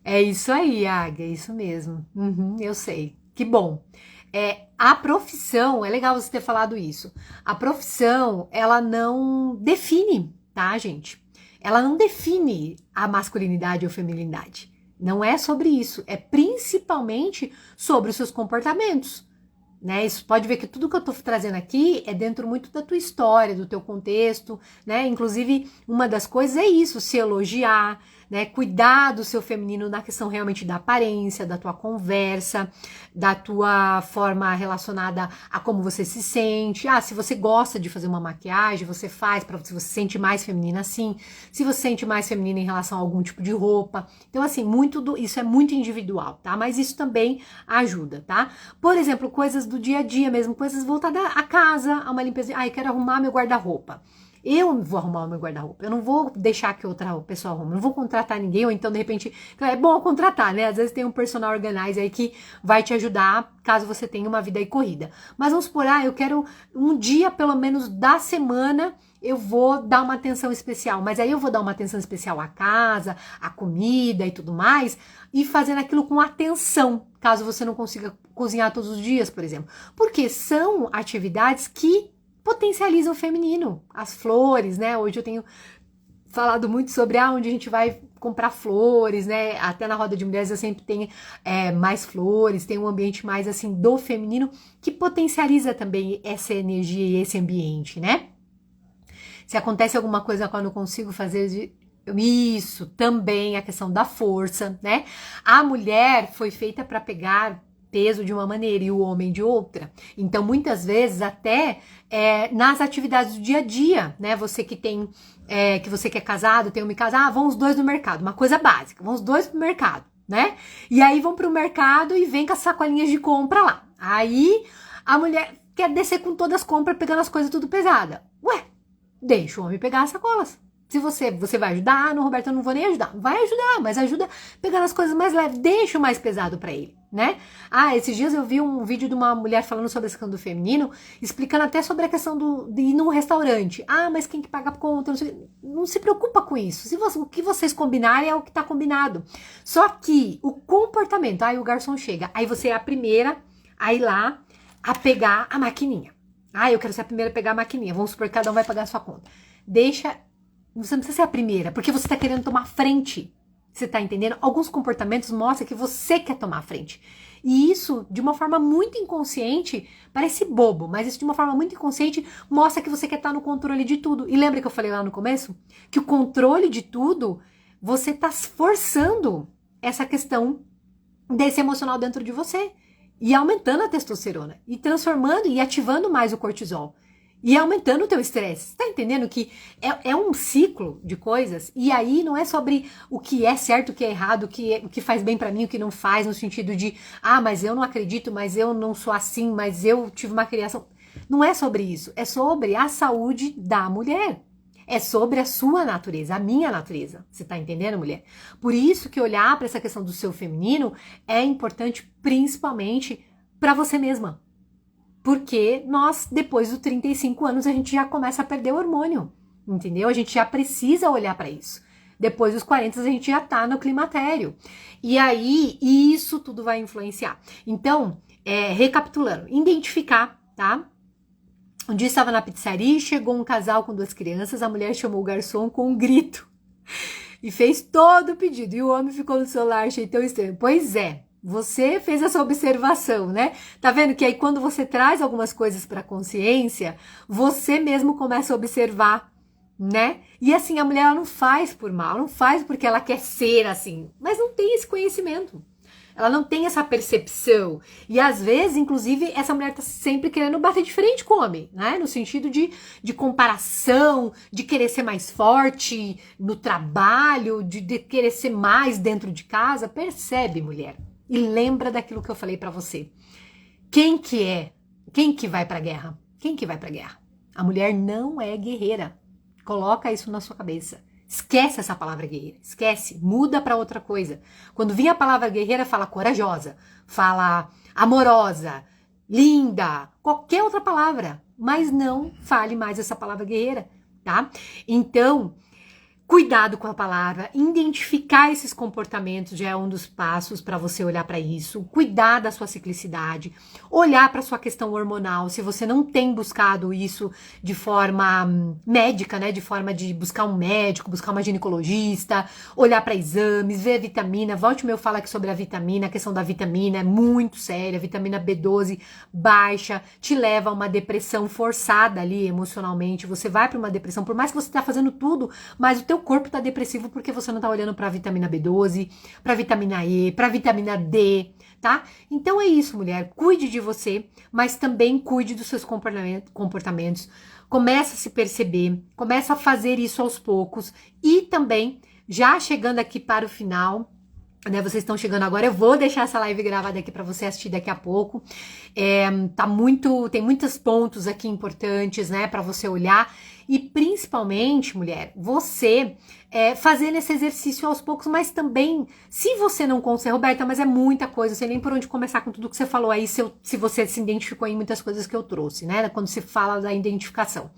É isso aí, Águia, é isso mesmo. Eu sei. Que bom. A profissão, é legal você ter falado isso. A profissão, ela não define, tá, gente? Ela não define a masculinidade ou feminilidade. Não é sobre isso. É principalmente sobre os seus comportamentos. Né? Isso pode ver que tudo que eu tô trazendo aqui é dentro muito da tua história, do teu contexto, né? Inclusive, uma das coisas é isso, se elogiar, né? Cuidar do seu feminino na questão realmente da aparência, da tua conversa, da tua forma relacionada a como você se sente. Se você gosta de fazer uma maquiagem, você faz para se você se sente mais feminina assim, se você se sente mais feminina em relação a algum tipo de roupa. Então, assim, isso é muito individual, tá? Mas isso também ajuda, tá? Por exemplo, coisas do dia a dia mesmo, coisas voltadas à casa, a uma limpeza. Eu quero arrumar meu guarda-roupa. Eu vou arrumar o meu guarda-roupa. Eu não vou deixar que outra pessoa arrume. Não vou contratar ninguém, ou então, de repente, é bom contratar, né? Às vezes tem um personal organizer aí que vai te ajudar, caso você tenha uma vida aí corrida. Mas vamos supor, eu quero um dia, pelo menos, da semana, eu vou dar uma atenção especial. Mas aí eu vou dar uma atenção especial à casa, à comida e tudo mais, e fazendo aquilo com atenção, caso você não consiga cozinhar todos os dias, por exemplo. Porque são atividades que potencializa o feminino, as flores, né? Hoje eu tenho falado muito sobre onde a gente vai comprar flores, né? Até na roda de mulheres eu sempre tenho mais flores, tem um ambiente mais assim do feminino que potencializa também essa energia e esse ambiente, né? Se acontece alguma coisa quando eu não consigo fazer isso, também a questão da força, né? A mulher foi feita para pegar peso de uma maneira e o homem de outra. Então, muitas vezes, até nas atividades do dia a dia, né? Você que tem, que você que é casado, tem uma casa, vão os dois no mercado, uma coisa básica, vão os dois pro mercado, né? E aí vão pro mercado e vem com as sacolinhas de compra lá. Aí a mulher quer descer com todas as compras, pegando as coisas tudo pesada. Ué, deixa o homem pegar as sacolas. Se você vai ajudar, não, Roberto, eu não vou nem ajudar. Vai ajudar, mas ajuda pegando as coisas mais leves, deixa o mais pesado pra ele, né? Esses dias eu vi um vídeo de uma mulher falando sobre a questão do feminino, explicando até sobre a questão de ir num restaurante. Mas quem que paga a conta? Não se preocupa com isso. O que vocês combinarem é o que tá combinado. Só que o comportamento, o garçom chega, aí você é a primeira a ir lá a pegar a maquininha. Eu quero ser a primeira a pegar a maquininha. Vamos supor que cada um vai pagar a sua conta. Você não precisa ser a primeira, porque você tá querendo tomar frente. Você tá entendendo? Alguns comportamentos mostram que você quer tomar frente. E isso, de uma forma muito inconsciente, parece bobo, mas isso de uma forma muito inconsciente mostra que você quer estar no controle de tudo. E lembra que eu falei lá no começo? Que o controle de tudo, você tá forçando essa questão desse emocional dentro de você. E aumentando a testosterona. E transformando e ativando mais o cortisol. E aumentando o teu estresse. Você tá entendendo que é um ciclo de coisas? E aí não é sobre o que é certo, o que é errado, o que faz bem pra mim, o que não faz, no sentido de, mas eu não acredito, mas eu não sou assim, mas eu tive uma criação. Não é sobre isso. É sobre a saúde da mulher. É sobre a sua natureza, a minha natureza. Você tá entendendo, mulher? Por isso que olhar pra essa questão do seu feminino é importante principalmente pra você mesma. Porque nós, depois dos 35 anos, a gente já começa a perder o hormônio, entendeu? A gente já precisa olhar para isso. Depois dos 40, a gente já tá no climatério. E aí, isso tudo vai influenciar. Então, recapitulando, identificar, tá? Um dia estava na pizzaria e chegou um casal com 2 crianças, a mulher chamou o garçom com um grito. e fez todo o pedido. E o homem ficou no celular, achei tão estranho. Pois é, você fez essa observação, né? Tá vendo que aí quando você traz algumas coisas para consciência, você mesmo começa a observar, né? E assim, a mulher ela não faz por mal, não faz porque ela quer ser assim, mas não tem esse conhecimento. Ela não tem essa percepção. E às vezes, inclusive, essa mulher tá sempre querendo bater de frente com o homem, né? No sentido de comparação, de querer ser mais forte no trabalho, de querer ser mais dentro de casa. Percebe, mulher? E lembra daquilo que eu falei pra você. Quem que é? Quem que vai pra guerra? Quem que vai pra guerra? A mulher não é guerreira. Coloca isso na sua cabeça. Esquece essa palavra guerreira, esquece, muda para outra coisa. Quando vir a palavra guerreira, fala corajosa, fala amorosa, linda, qualquer outra palavra, mas não fale mais essa palavra guerreira, tá? Então, cuidado com a palavra, identificar esses comportamentos já é um dos passos para você olhar para isso, cuidar da sua ciclicidade, olhar para sua questão hormonal, se você não tem buscado isso de forma médica, né, de forma de buscar um médico, buscar uma ginecologista, olhar para exames, ver a vitamina, volte o meu fala aqui sobre a vitamina, a questão da vitamina é muito séria, a vitamina B12 baixa, te leva a uma depressão forçada ali emocionalmente, você vai para uma depressão, por mais que você tá fazendo tudo, mas o teu corpo tá depressivo porque você não tá olhando pra vitamina B12, pra vitamina E, pra vitamina D, tá? Então é isso, mulher. Cuide de você, mas também cuide dos seus comportamentos. Começa a se perceber, começa a fazer isso aos poucos e também, já chegando aqui para o final, né, vocês estão chegando agora, eu vou deixar essa live gravada aqui para você assistir daqui a pouco. Tem muitos pontos aqui importantes, né, para você olhar e principalmente, mulher, você fazendo esse exercício aos poucos, mas também, se você não consegue, Roberta, mas é muita coisa, não sei nem por onde começar com tudo que você falou aí, se você se identificou em muitas coisas que eu trouxe, né, quando se fala da identificação.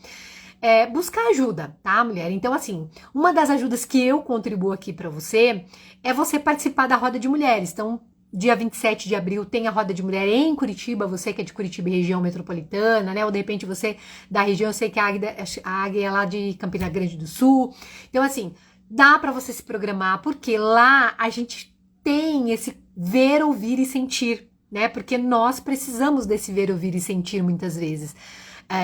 Buscar ajuda, tá, mulher? Então, assim, uma das ajudas que eu contribuo aqui pra você é você participar da Roda de Mulheres. Então, dia 27 de abril tem a Roda de Mulher em Curitiba, você que é de Curitiba e região metropolitana, né? Ou de repente você da região, eu sei que a Águia é lá de Campina Grande do Sul. Então, assim, dá pra você se programar, porque lá a gente tem esse ver, ouvir e sentir, né? Porque nós precisamos desse ver, ouvir e sentir muitas vezes.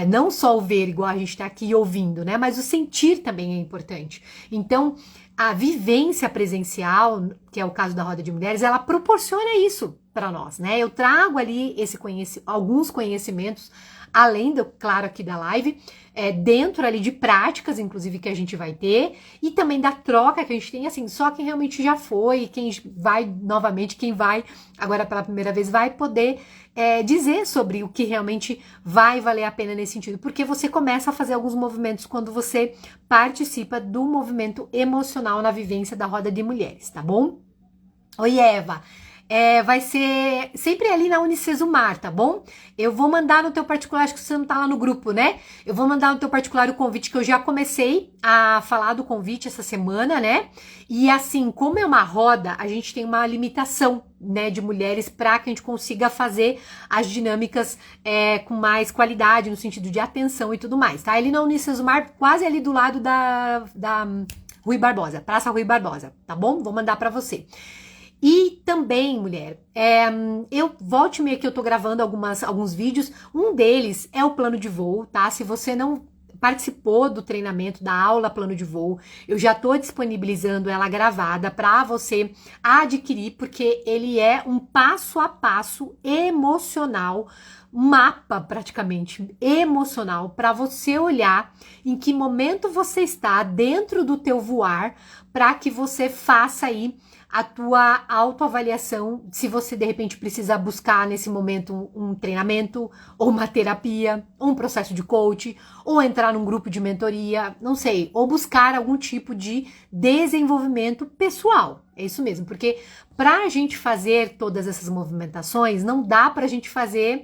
Não só o ver, igual a gente está aqui ouvindo, né? Mas o sentir também é importante. Então, a vivência presencial, que é o caso da Roda de Mulheres, ela proporciona isso para nós, né? Eu trago ali alguns conhecimentos, além do, claro, aqui da live, dentro ali de práticas, inclusive, que a gente vai ter, e também da troca que a gente tem, assim, só quem realmente já foi, quem vai novamente, quem vai agora pela primeira vez, vai poder dizer sobre o que realmente vai valer a pena nesse sentido, porque você começa a fazer alguns movimentos quando você participa do movimento emocional na vivência da Roda de Mulheres, tá bom? Oi, Eva. Vai ser sempre ali na Unicesumar, tá bom? Eu vou mandar no teu particular, acho que você não tá lá no grupo, né? Eu vou mandar no teu particular o convite, que eu já comecei a falar do convite essa semana, né? E assim, como é uma roda, a gente tem uma limitação, né, de mulheres para que a gente consiga fazer as dinâmicas com mais qualidade, no sentido de atenção e tudo mais, tá? Ali na Unicesumar, quase ali do lado da Rui Barbosa, Praça Rui Barbosa, tá bom? Vou mandar para você. E também, mulher, eu volte e meia que eu tô gravando alguns vídeos, um deles é o plano de voo, tá? Se você não participou do treinamento da aula plano de voo, eu já tô disponibilizando ela gravada para você adquirir, porque ele é um passo a passo emocional, mapa praticamente emocional para você olhar em que momento você está dentro do teu voar, para que você faça aí a tua autoavaliação, se você de repente precisa buscar nesse momento um treinamento, ou uma terapia, ou um processo de coach, ou entrar num grupo de mentoria, não sei, ou buscar algum tipo de desenvolvimento pessoal. É isso mesmo, porque pra gente fazer todas essas movimentações, não dá pra gente fazendo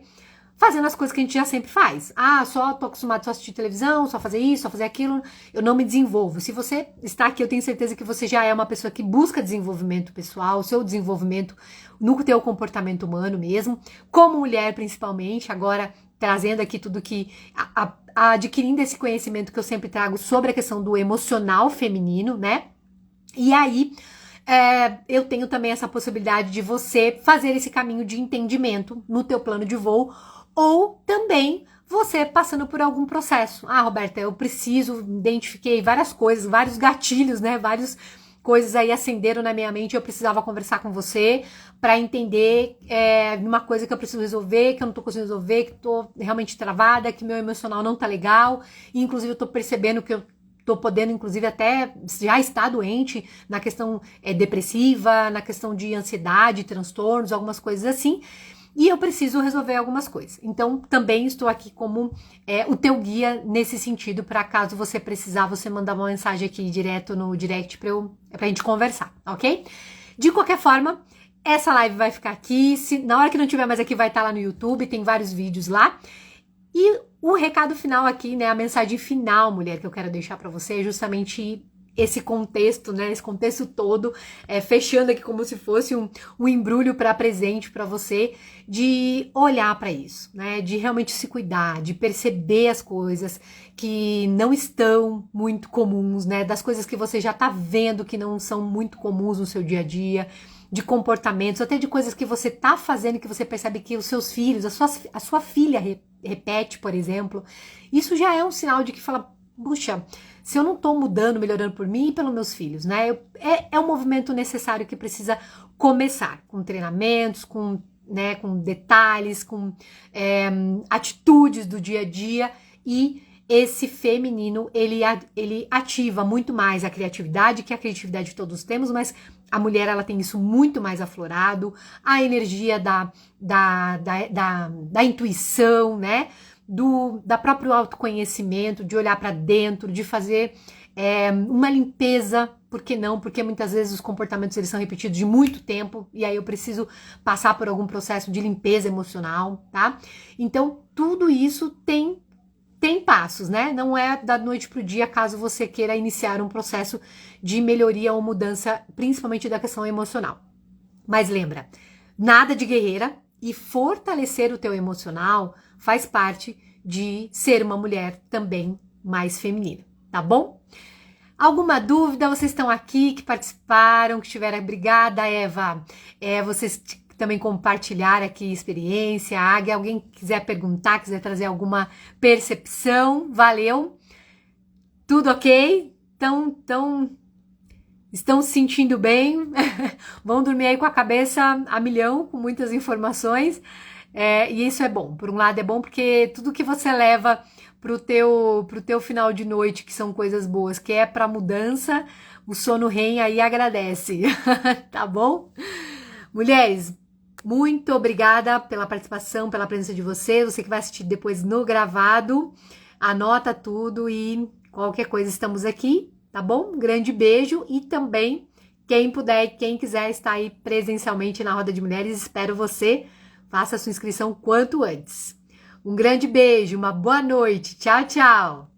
as coisas que a gente já sempre faz. Só tô acostumado só a assistir televisão, só fazer isso, só fazer aquilo, eu não me desenvolvo. Se você está aqui, eu tenho certeza que você já é uma pessoa que busca desenvolvimento pessoal, seu desenvolvimento no teu comportamento humano mesmo, como mulher principalmente, agora trazendo aqui tudo que, adquirindo esse conhecimento que eu sempre trago sobre a questão do emocional feminino, né? E aí, eu tenho também essa possibilidade de você fazer esse caminho de entendimento no teu plano de voo, ou também você passando por algum processo. Ah, Roberta, eu preciso, identifiquei várias coisas, vários gatilhos, né? Várias coisas aí acenderam na minha mente, eu precisava conversar com você para entender uma coisa que eu preciso resolver, que eu não tô conseguindo resolver, que tô realmente travada, que meu emocional não tá legal, e inclusive eu tô percebendo que eu tô podendo, inclusive, até já estar doente na questão depressiva, na questão de ansiedade, transtornos, algumas coisas assim. E eu preciso resolver algumas coisas. Então, também estou aqui como o teu guia nesse sentido, para caso você precisar, você mandar uma mensagem aqui direto no direct pra gente conversar, ok? De qualquer forma, essa live vai ficar aqui. Na hora que não tiver mais aqui, vai estar lá no YouTube, tem vários vídeos lá. E o recado final aqui, né, a mensagem final, mulher, que eu quero deixar para você é justamente esse contexto, né, esse contexto todo, fechando aqui como se fosse um embrulho para presente para você, de olhar para isso, né, de realmente se cuidar, de perceber as coisas que não estão muito comuns, né, das coisas que você já tá vendo que não são muito comuns no seu dia a dia, de comportamentos, até de coisas que você tá fazendo que você percebe que os seus filhos, a sua filha repete, por exemplo. Isso já é um sinal de que fala, puxa, se eu não tô mudando, melhorando por mim e pelos meus filhos, né? É um movimento necessário que precisa começar com treinamentos, com detalhes, com atitudes do dia a dia, e esse feminino, ele ativa muito mais a criatividade, que a criatividade todos temos, mas a mulher, ela tem isso muito mais aflorado, a energia da intuição, né? Da próprio autoconhecimento, de olhar para dentro, de fazer uma limpeza. Por que não? Porque muitas vezes os comportamentos eles são repetidos de muito tempo, e aí eu preciso passar por algum processo de limpeza emocional, tá? Então, tudo isso tem passos, né? Não é da noite pro dia, caso você queira iniciar um processo de melhoria ou mudança, principalmente da questão emocional. Mas lembra, nada de guerreira, e fortalecer o teu emocional faz parte de ser uma mulher também mais feminina, tá bom? Alguma dúvida? Vocês estão aqui, que participaram, que tiveram... Obrigada, Eva. Vocês também compartilhar aqui experiência, Águia. Alguém quiser perguntar, quiser trazer alguma percepção, valeu. Tudo ok? Estão se sentindo bem? Vão dormir aí com a cabeça a milhão, com muitas informações. E isso é bom. Por um lado é bom porque tudo que você leva pro teu final de noite, que são coisas boas, que é pra mudança, o sono REM aí agradece. Tá bom? Mulheres, muito obrigada pela participação, pela presença de vocês. Você que vai assistir depois no gravado, anota tudo e qualquer coisa estamos aqui, tá bom? Um grande beijo, e também quem puder e quem quiser estar aí presencialmente na Roda de Mulheres, espero você. Faça a sua inscrição quanto antes. Um grande beijo, uma boa noite. Tchau, tchau.